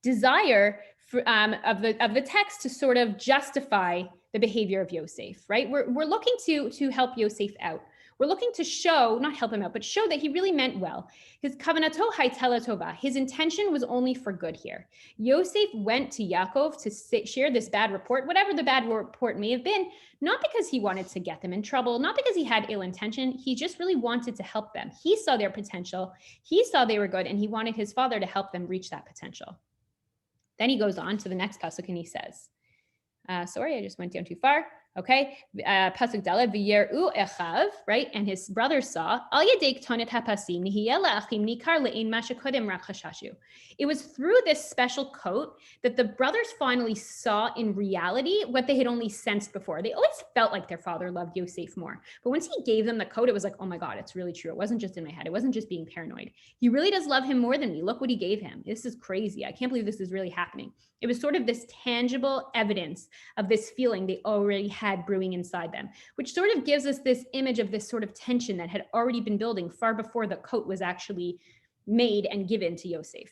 desire of the text to sort of justify the behavior of Yosef, right? We're looking to help Yosef out. We're looking to show, not help him out, but show that he really meant well. His kavanato haytela tova, his intention was only for good here. Yosef went to Yaakov to share this bad report, whatever the bad report may have been, not because he wanted to get them in trouble, not because he had ill intention. He just really wanted to help them. He saw their potential. He saw they were good, and he wanted his father to help them reach that potential. Then he goes on to the next pasuk and he says, sorry, I just went down too far. Okay, pasuk daled v'yeru echav, right? And his brothers saw al yedei ktonet hapasim nihiyeh la'achim nikar le'ein ma shekodem rak chashashu. It was through this special coat that the brothers finally saw in reality what they had only sensed before. They always felt like their father loved Yosef more, but once he gave them the coat, it was like, oh my God, it's really true. It wasn't just in my head. It wasn't just being paranoid. He really does love him more than me. Look what he gave him. This is crazy. I can't believe this is really happening. It was sort of this tangible evidence of this feeling they already had brewing inside them, which sort of gives us this image of this sort of tension that had already been building far before the coat was actually made and given to Yosef.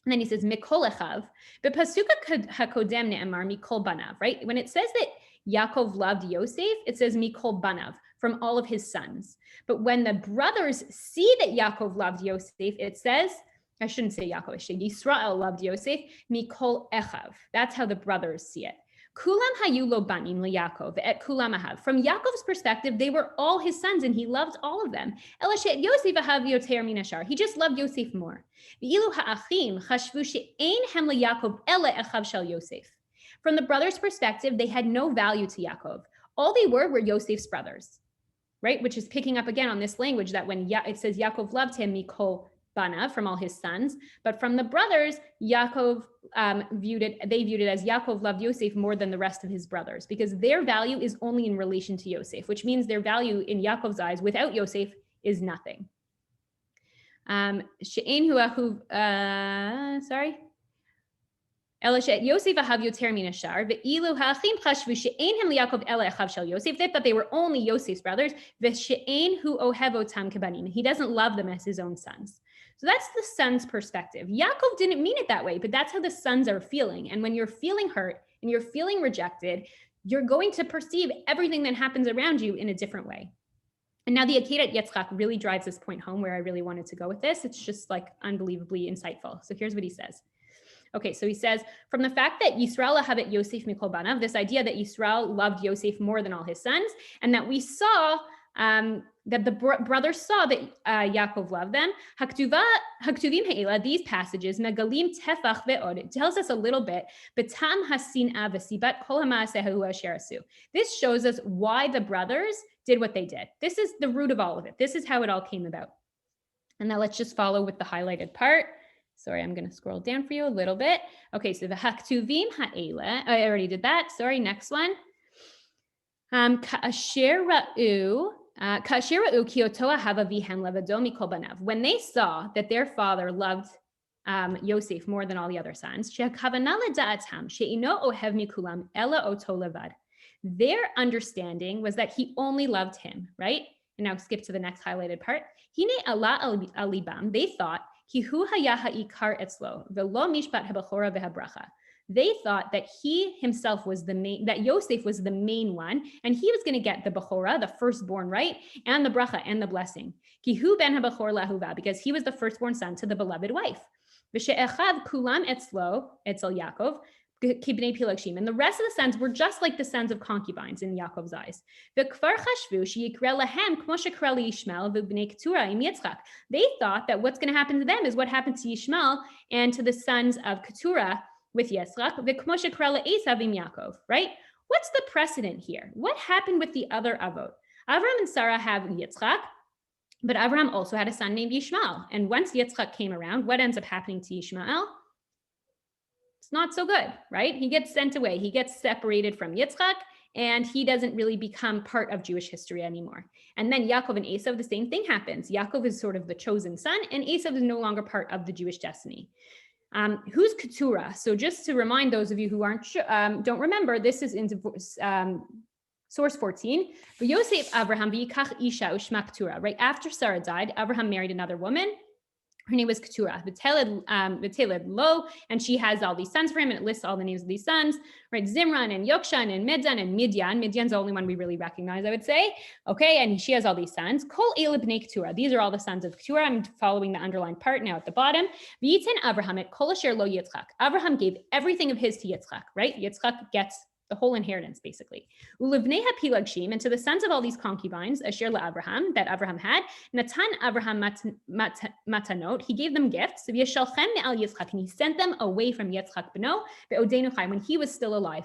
And then he says, Mikol echav, b'pasuka hakodem ne'emar mikol banav, right? When it says that Yaakov loved Yosef, it says mikol banav, from all of his sons. But when the brothers see that Yaakov loved Yosef, it says, I shouldn't say Yaakov, I should say Yisrael loved Yosef, mikol echav. That's how the brothers see it. Kulam hayu lo banim leYaakov et kulam ahav. From Yaakov's perspective, they were all his sons and he loved all of them. Ela she'et Yosef ahav yoter min hashar. He just loved Yosef more. V'ilu ha'achim chashvu she'ein hem leYaakov ele echav shel Yosef. From the brothers' perspective, they had no value to Yaakov. All they were Yosef's brothers, right? Which is picking up again on this language that when it says Yaakov loved him, mikol banav, from all his sons, but from the brothers, Yaakov viewed it as Yaakov loved Yosef more than the rest of his brothers, because their value is only in relation to Yosef, which means their value in Yaakov's eyes without Yosef is nothing. She'ein hu ahuv, sorry. Yosef ahav yoter min hashar, ve'ilu ha'achim chashvu she'ein hem liYaakov ela echav shel Yosef. They thought they were only Yosef's brothers. Ve'she'ein hu ohev otam kebanim. He doesn't love them as his own sons. So that's the son's perspective. Yaakov didn't mean it that way, but that's how the sons are feeling. And when you're feeling hurt and you're feeling rejected, you're going to perceive everything that happens around you in a different way. And now the Akedat Yitzchak really drives this point home where I really wanted to go with this. It's just like unbelievably insightful. So here's what he says. Okay, so he says, from the fact that Yisrael ahavet Yosef mikol banav, this idea that Yisrael loved Yosef more than all his sons, and that we saw that the brothers saw that Yaakov loved them. Haktuvim ha'ela, these passages, megalim tefach ve'od, it tells us a little bit. Betam hasin'a v'sibat kol ha'ma'aseh ha'hu asher asu. This shows us why the brothers did what they did. This is the root of all of it. This is how it all came about. And now let's just follow with the highlighted part. Sorry, I'm going to scroll down for you a little bit. Okay, so the haktuvim ha'ela, I already did that. Sorry, next one. Ka'asher ra'u kioto ahava vihem levado mikol banav. When they saw that their father loved Yosef more than all the other sons, she'hakavana leda'atam she'ino ohev mikulam ela oto levad. Their understanding was that he only loved him, right? And now skip to the next highlighted part. Hine ala alibam. They thought kihu haya ha'ikar etzlo velo mishpat habachora vehabracha. They thought that he himself was the main, that Yosef was the main one, and he was going to get the bechora, the firstborn, right, and the bracha and the blessing. Kihu ben habachor lahuva, because he was the firstborn son to the beloved wife. V'she'echav kulam etzlo etzel Yaakov kibnei pilagshim, and the rest of the sons were just like the sons of concubines in Yaakov's eyes. V'kvar chashvu sheyikra lahem kmo shekra liYishmael v'bnei Keturah im Yitzchak. They thought that what's going to happen to them is what happened to Yishmael and to the sons of Keturah with Yitzchak, v'kmo shekra le'esav im Yaakov, right? What's the precedent here? What happened with the other avot? Avraham and Sara have Yitzchak, but Avraham also had a son named Yishmael. And once Yitzchak came around, what ends up happening to Yishmael? It's not so good, right? He gets sent away. He gets separated from Yitzchak, and he doesn't really become part of Jewish history anymore. And then Yaakov and Esav, the same thing happens. Yaakov is sort of the chosen son, and Esav is no longer part of the Jewish destiny. Who's Keturah? So just to remind those of you who don't remember, this is in source 14. Yosef Abraham v'yikach isha u'shma Keturah. Right after Sarah died, Abraham married another woman. Her name was Keturah, V'teled Lo, and she has all these sons for him, and it lists all the names of these sons, right? Zimran and Yokshan and Midian and Midian. Midian's the only one we really recognize, I would say. Okay, and she has all these sons. Kol Ele b'nei Keturah. These are all the sons of Keturah. I'm following the underlined part now at the bottom. V'yiten Abraham et kol asher lo Yitzchak. Abraham gave everything of his to Yitzchak, right? Yitzchak gets the whole inheritance, basically. Ulivnei hapilagshim, and to the sons of all these concubines, asher la'Abraham, that Abraham had, Natan Abraham matanot, he gave them gifts, v'yeshalchem me'al Yitzchak, and he sent them away from Yitzchak beno, ve'odenu chai, when he was still alive.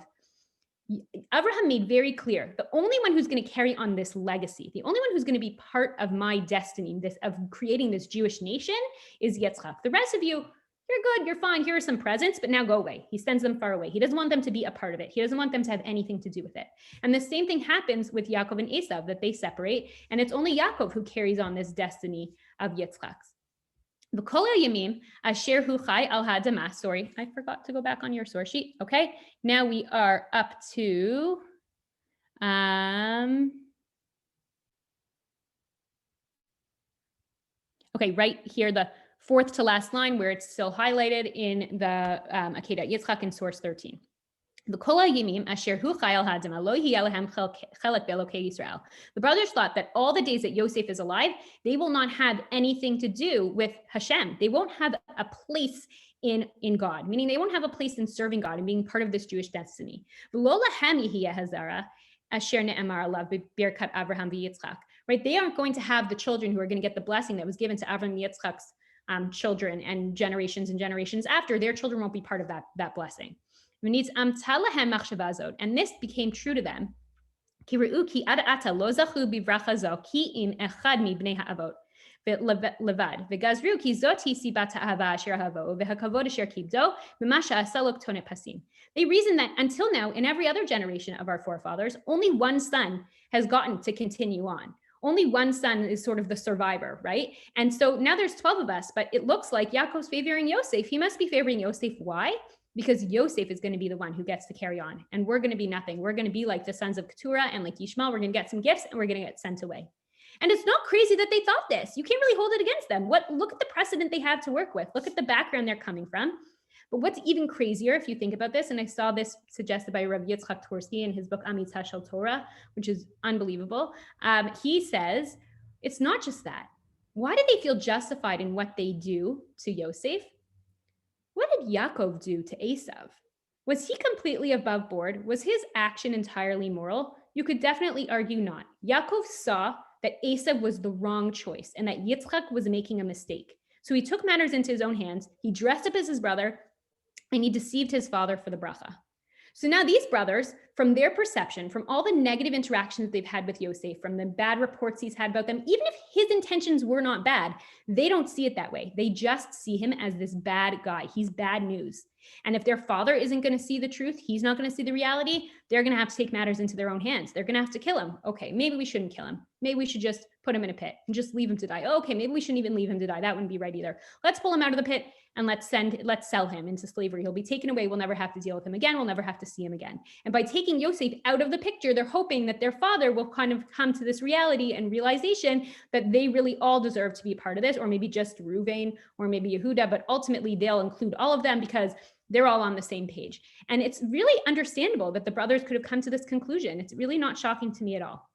Abraham made very clear, the only one who's going to carry on this legacy, the only one who's going to be part of my destiny, this of creating this Jewish nation, is Yitzchak. The rest of you, you're good, you're fine, here are some presents, but now go away. He sends them far away. He doesn't want them to be a part of it. He doesn't want them to have anything to do with it. And the same thing happens with Yaakov and Esav, that they separate, and it's only Yaakov who carries on this destiny of Yitzchak's. V'kol hayamim asher hu chai al ha'adamah. Sorry, I forgot to go back on your source sheet. Okay, now we are up to okay, right here, the fourth to last line where it's still highlighted in the Akedat Yitzchak in source 13. The brothers thought that all the days that Yosef is alive, they will not have anything to do with Hashem. They won't have a place in God, meaning they won't have a place in serving God and being part of this Jewish destiny. Right? They aren't going to have the children who are going to get the blessing that was given to Avraham and Yitzchak's children and generations after. Their children won't be part of that blessing. And this became true to them. They reasoned that until now, in every other generation of our forefathers, only one son has gotten to continue on. Only one son is sort of the survivor, right? And so now there's 12 of us, but it looks like Yaakov's favoring Yosef. He must be favoring Yosef. Why? Because Yosef is going to be the one who gets to carry on, and we're going to be nothing. We're going to be like the sons of Keturah and like Yishmael. We're going to get some gifts and we're going to get sent away. And it's not crazy that they thought this. You can't really hold it against them. Look at the precedent they have to work with. Look at the background they're coming from. But what's even crazier, if you think about this, and I saw this suggested by Rav Yitzchak Twersky in his book Amitzah Shel Torah, which is unbelievable. He says, it's not just that. Why did they feel justified in what they do to Yosef? What did Yaakov do to Esav? Was he completely above board? Was his action entirely moral? You could definitely argue not. Yaakov saw that Esav was the wrong choice and that Yitzchak was making a mistake. So he took matters into his own hands. He dressed up as his brother and he deceived his father for the bracha. So now these brothers, from their perception, from all the negative interactions they've had with Yosef, from the bad reports he's had about them, even if his intentions were not bad, they don't see it that way. They just see him as this bad guy. He's bad news. And if their father isn't going to see the truth, he's not going to see the reality, they're going to have to take matters into their own hands. They're going to have to kill him. Okay, maybe we shouldn't kill him. Maybe we should just put him in a pit and just leave him to die. Okay, maybe we shouldn't even leave him to die. That wouldn't be right either. Let's pull him out of the pit and let's sell him into slavery. He'll be taken away. We'll never have to deal with him again. We'll never have to see him again. And by taking Yosef out of the picture, they're hoping that their father will kind of come to this reality and realization that they really all deserve to be a part of this, or maybe just Reuven or maybe Yehuda, but ultimately they'll include all of them because they're all on the same page. And it's really understandable that the brothers could have come to this conclusion. It's really not shocking to me at all.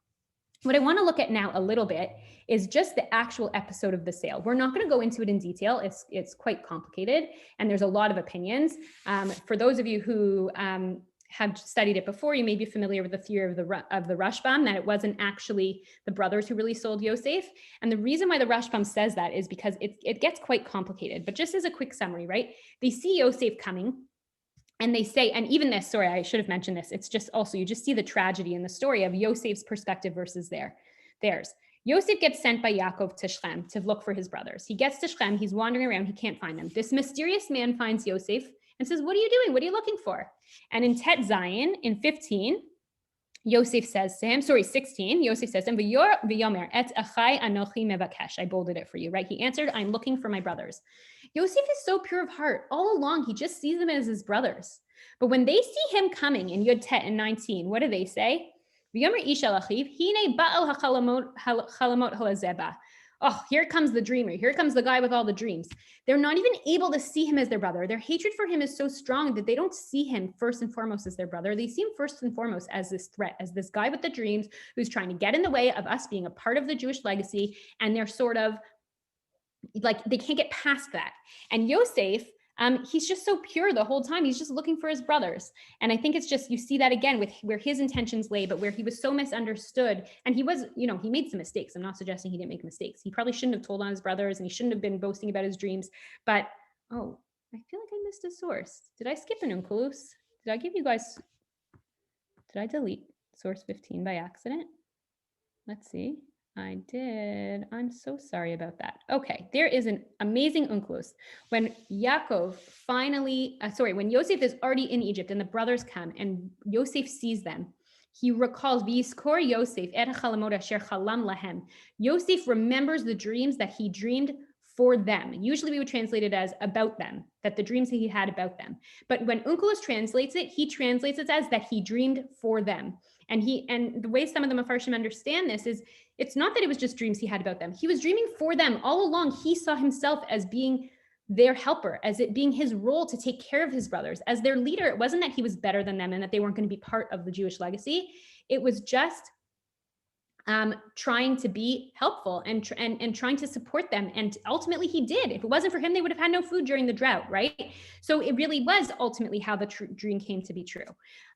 What I want to look at now a little bit is just the actual episode of the sale. We're not going to go into it in detail. It's quite complicated and there's a lot of opinions. For those of you who have studied it before, you may be familiar with the theory of the Rashbam, that it wasn't actually the brothers who really sold Yosef. And the reason why the Rashbam says that is because it gets quite complicated. But just as a quick summary, right? They see Yosef coming. And they say, and even this, sorry, I should have mentioned this. It's just also, you just see the tragedy in the story of Yosef's perspective versus theirs. Yosef gets sent by Yaakov to Shechem to look for his brothers. He gets to Shechem, he's wandering around, he can't find them. This mysterious man finds Yosef and says, what are you doing? What are you looking for? And in Tet Zion, in 15, Yosef says to him, 16, Yosef says to him, V'yomer et achai anochi mevakesh. I bolded it for you, right? He answered, I'm looking for my brothers. Yosef is so pure of heart. All along, he just sees them as his brothers. But when they see him coming in Yud Tet and 19, what do they say? V'yomer ish el achiv, hine ba'al hachalamot halazeba. Oh, here comes the dreamer. Here comes the guy with all the dreams. They're not even able to see him as their brother. Their hatred for him is so strong that they don't see him first and foremost as their brother. They see him first and foremost as this threat, as this guy with the dreams who's trying to get in the way of us being a part of the Jewish legacy. And they're sort of like, they can't get past that. And Yosef, he's just so pure the whole time. He's just looking for his brothers. And I think it's just, you see that again with where his intentions lay, but where he was so misunderstood. And he was, he made some mistakes. I'm not suggesting he didn't make mistakes. He probably shouldn't have told on his brothers and he shouldn't have been boasting about his dreams. But, oh, I feel like I missed a source. Did I skip an Unkulus? Did I Did I delete source 15 by accident? Let's see. I did. I'm so sorry about that. Okay, there is an amazing Onkelos. When Yaakov finally, when Yosef is already in Egypt and the brothers come and Yosef sees them, he recalls, V'yizkor Yosef et hachalamot asher chalam lahem. Yosef remembers the dreams that he dreamed for them. Usually we would translate it as about them, that the dreams that he had about them. But when Onkelos translates it, he translates it as that he dreamed for them. And the way some of the Mefarshim understand this is, it's not that it was just dreams he had about them. He was dreaming for them all along. He saw himself as being their helper, as it being his role to take care of his brothers. As their leader, it wasn't that he was better than them and that they weren't going to be part of the Jewish legacy. It was just trying to be helpful and trying to support them. And ultimately he did. If it wasn't for him, they would have had no food during the drought, right? So it really was ultimately how the dream came to be true.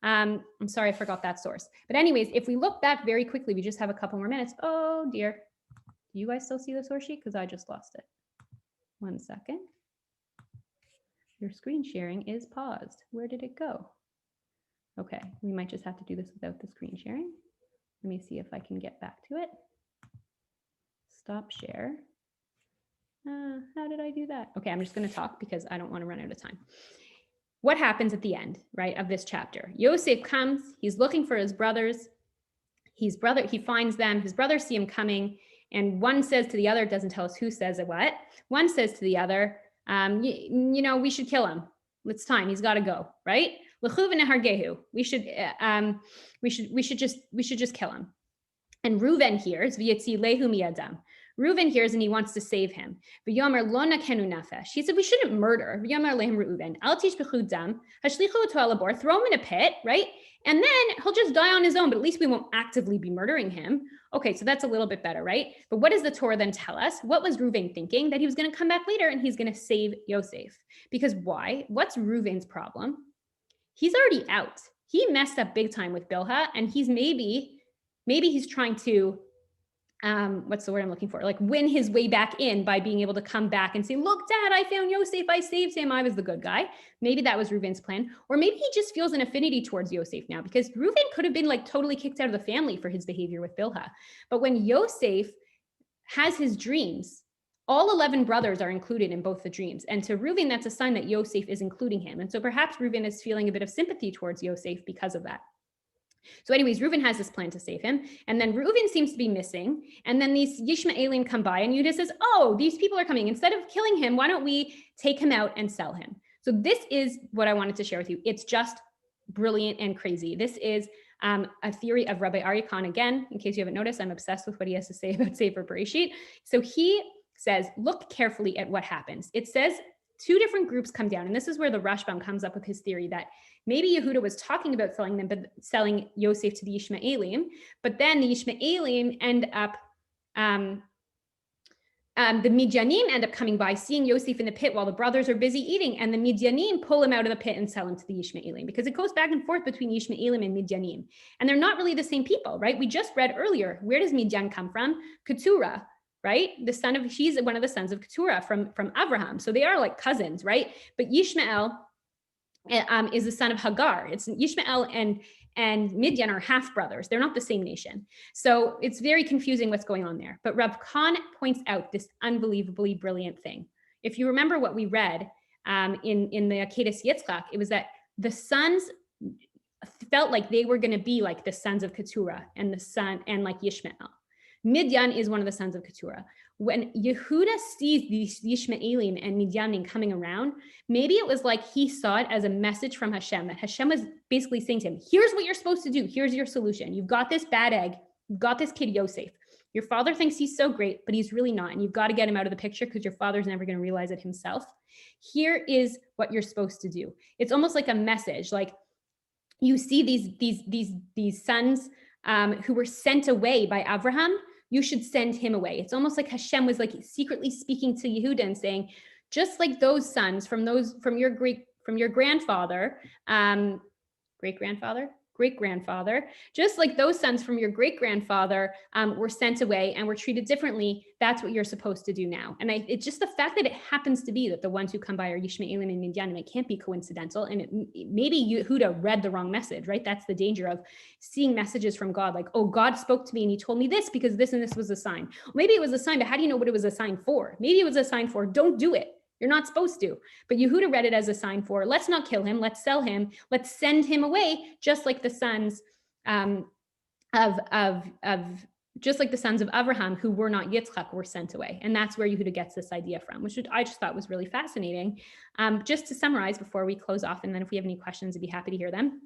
I'm sorry, I forgot that source. But anyways, if we look back very quickly, we just have a couple more minutes. Oh dear. Do you guys still see the source sheet? Because I just lost it. 1 second. Your screen sharing is paused. Where did it go? Okay, we might just have to do this without the screen sharing. Let me see if I can get back to it. Stop share. How did I do that? Okay, I'm just going to talk because I don't want to run out of time. What happens at the end, right, of this chapter? Yosef comes, he's looking for his brothers. He finds them, his brothers see him coming, and one says to the other, it doesn't tell us who says it what. One says to the other, you know, we should kill him. It's time, he's got to go, right? We should just kill him. And Reuven hears, Reuven hears and he wants to save him. He said, we shouldn't murder. Throw him in a pit, right? And then he'll just die on his own, but at least we won't actively be murdering him. Okay, so that's a little bit better, right? But what does the Torah then tell us? What was Reuven thinking? That he was going to come back later and he's going to save Yosef. Because why? What's Reuven's problem? He's already out. He messed up big time with Bilhah, and he's maybe he's trying to, what's the word I'm looking for? Like win his way back in by being able to come back and say, look, Dad, I found Yosef, I saved him, I was the good guy. Maybe that was Reuven's plan. Or maybe he just feels an affinity towards Yosef now, because Reuven could have been like totally kicked out of the family for his behavior with Bilhah. But when Yosef has his dreams, all 11 brothers are included in both the dreams. And to Reuven, that's a sign that Yosef is including him. And so perhaps Reuven is feeling a bit of sympathy towards Yosef because of that. So anyways, Reuven has this plan to save him. And then Reuven seems to be missing. And then these Yishmaelim come by and Yehuda says, oh, these people are coming. Instead of killing him, why don't we take him out and sell him? So this is what I wanted to share with you. It's just brilliant and crazy. This is a theory of Rabbi Aryeh Khan. Again, in case you haven't noticed, I'm obsessed with what he has to say about Sefer Bereshit. So he says, look carefully at what happens. It says two different groups come down. And this is where the Rashbam comes up with his theory that maybe Yehuda was talking about selling Yosef to the Yishmaelim, but then the Yishmaelim end up, the Midyanim end up coming by, seeing Yosef in the pit while the brothers are busy eating, and the Midyanim pull him out of the pit and sell him to the Yishmaelim, because it goes back and forth between Yishmaelim and Midyanim. And they're not really the same people, right? We just read earlier, where does Midyan come from? Keturah, right? He's one of the sons of Keturah from Abraham. So they are like cousins, right? But Yishmael is the son of Hagar. It's Yishmael and Midyan are half brothers. They're not the same nation. So it's very confusing what's going on there. But Rav Khan points out this unbelievably brilliant thing. If you remember what we read in the Akedah Yitzchak, it was that the sons felt like they were going to be like the sons of Keturah and like Yishmael. Midyan is one of the sons of Keturah. When Yehuda sees these Yishmaelim and Midyanim coming around, maybe it was like he saw it as a message from Hashem, that Hashem was basically saying to him, here's what you're supposed to do. Here's your solution. You've got this bad egg. You've got this kid, Yosef. Your father thinks he's so great, but he's really not. And you've got to get him out of the picture because your father's never going to realize it himself. Here is what you're supposed to do. It's almost like a message. Like you see these sons who were sent away by Abraham. You should send him away. It's almost like Hashem was like secretly speaking to Yehuda and saying, just like those sons from your grandfather, great-grandfather, great-grandfather, just like those sons from your great-grandfather were sent away and were treated differently. That's what you're supposed to do now. And it's just the fact that it happens to be that the ones who come by are Yishmaelim and Midianim. It can't be coincidental. And maybe Yehuda read the wrong message, right? That's the danger of seeing messages from God, like, oh, God spoke to me and he told me this because this and this was a sign. Maybe it was a sign, but how do you know what it was a sign for? Maybe it was a sign for, don't do it. You're not supposed to. But Yehuda read it as a sign for, let's not kill him, let's sell him, let's send him away, just like the sons just like the sons of Abraham who were not Yitzchak were sent away. And that's where Yehuda gets this idea from, which I just thought was really fascinating. Just to summarize before we close off, and then if we have any questions, I'd be happy to hear them.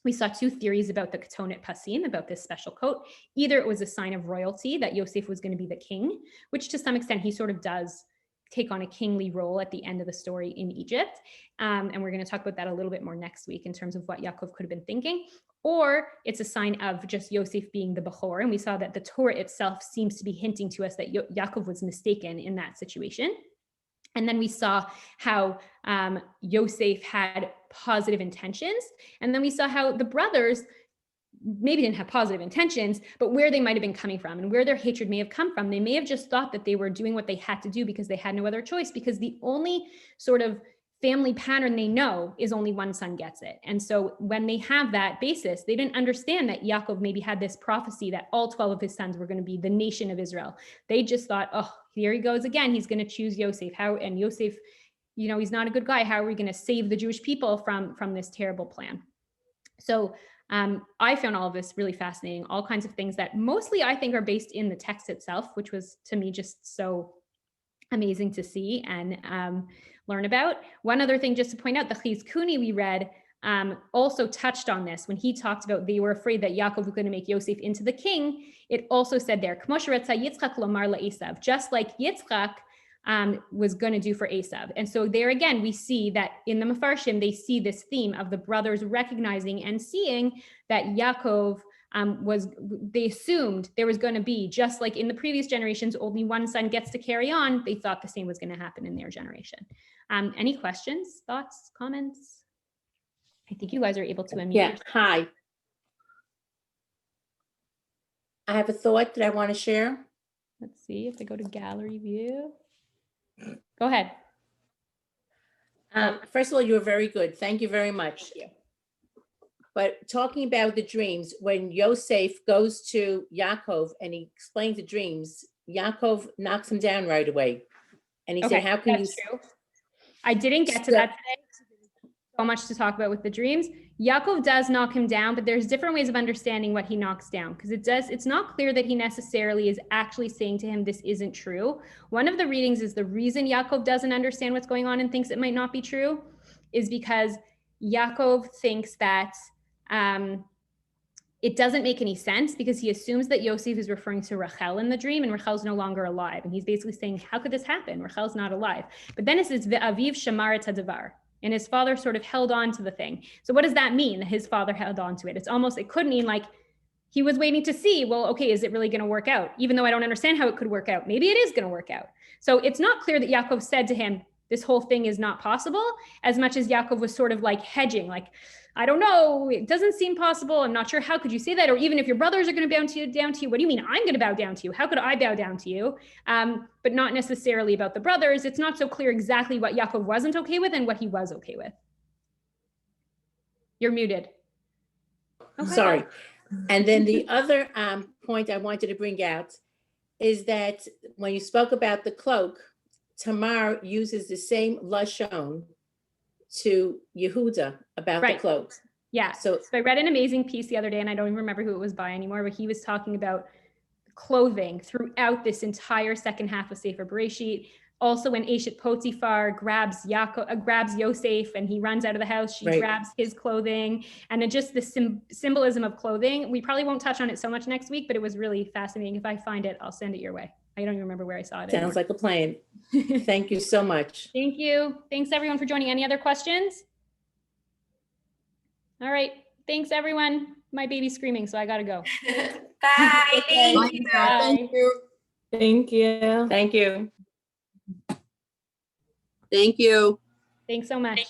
We saw two theories about the Ketonet Pasim, about this special coat. Either it was a sign of royalty, that Yosef was going to be the king, which to some extent he sort of does take on a kingly role at the end of the story in Egypt. And we're going to talk about that a little bit more next week in terms of what Yaakov could have been thinking. Or it's a sign of just Yosef being the Bechor. And we saw that the Torah itself seems to be hinting to us that Yaakov was mistaken in that situation. And then we saw how Yosef had positive intentions. And then we saw how the brothers maybe didn't have positive intentions, but where they might have been coming from and where their hatred may have come from. They may have just thought that they were doing what they had to do because they had no other choice, because the only sort of family pattern they know is only one son gets it. And so when they have that basis, they didn't understand that Yaakov maybe had this prophecy that all 12 of his sons were going to be the nation of Israel. They just thought, oh, here he goes again. He's going to choose Yosef. And Yosef, you know, he's not a good guy. How are we going to save the Jewish people from this terrible plan? So I found all of this really fascinating, all kinds of things that mostly I think are based in the text itself, which was to me just so amazing to see and learn about. One other thing just to point out, the Chizkuni we read also touched on this when he talked about they were afraid that Yaakov was going to make Yosef into the king. It also said there, just like Yitzchak was going to do for Esav. And so there again, we see that in the Mefarshim, they see this theme of the brothers recognizing and seeing that Yaakov they assumed there was going to be, just like in the previous generations, only one son gets to carry on. They thought the same was going to happen in their generation. Any questions, thoughts, comments? I think you guys are able to unmute. Yeah, hi. I have a thought that I want to share. Let's see if I go to gallery view. Go ahead. First of all, you were very good. Thank you very much. But talking about the dreams, when Yosef goes to Yaakov and he explains the dreams, Yaakov knocks him down right away. And he said, how can you? True. I didn't get to that today. So much to talk about with the dreams. Yaakov does knock him down, but there's different ways of understanding what he knocks down, because it's not clear that he necessarily is actually saying to him, this isn't true. One of the readings is the reason Yaakov doesn't understand what's going on and thinks it might not be true is because Yaakov thinks that it doesn't make any sense, because he assumes that Yosef is referring to Rachel in the dream, and Rachel's no longer alive. And he's basically saying, how could this happen? Rachel's not alive. But then it says, Ve'aviv shamar et hadavar. And his father sort of held on to the thing. So what does that mean, that his father held on to it? It could mean like he was waiting to see, well, okay, is it really going to work out? Even though I don't understand how it could work out, maybe it is going to work out. So it's not clear that Yaakov said to him, this whole thing is not possible, as much as Yaakov was sort of like hedging, like, I don't know, it doesn't seem possible. I'm not sure. How could you say that? Or even if your brothers are going to bow down to you, what do you mean I'm going to bow down to you? How could I bow down to you? But not necessarily about the brothers. It's not so clear exactly what Yaakov wasn't okay with and what he was okay with. You're muted. Okay. Sorry. And then the other point I wanted to bring out is that when you spoke about the cloak, Tamar uses the same lashon to Yehuda about the cloak. Yeah. So I read an amazing piece the other day, and I don't even remember who it was by anymore, but he was talking about clothing throughout this entire second half of Sefer Bereshit. Also, when Eshet Potiphar grabs Yosef and he runs out of the house, she grabs his clothing, and it just the symbolism of clothing. We probably won't touch on it so much next week, but it was really fascinating. If I find it, I'll send it your way. I don't even remember where I saw it. Sounds like a plan. Thank you so much. Thank you. Thanks everyone for joining. Any other questions? All right. Thanks everyone. My baby's screaming, so I gotta go. Bye. Thank you. Bye. Thank you. Thank you. Thank you. Thank you. Thanks so much.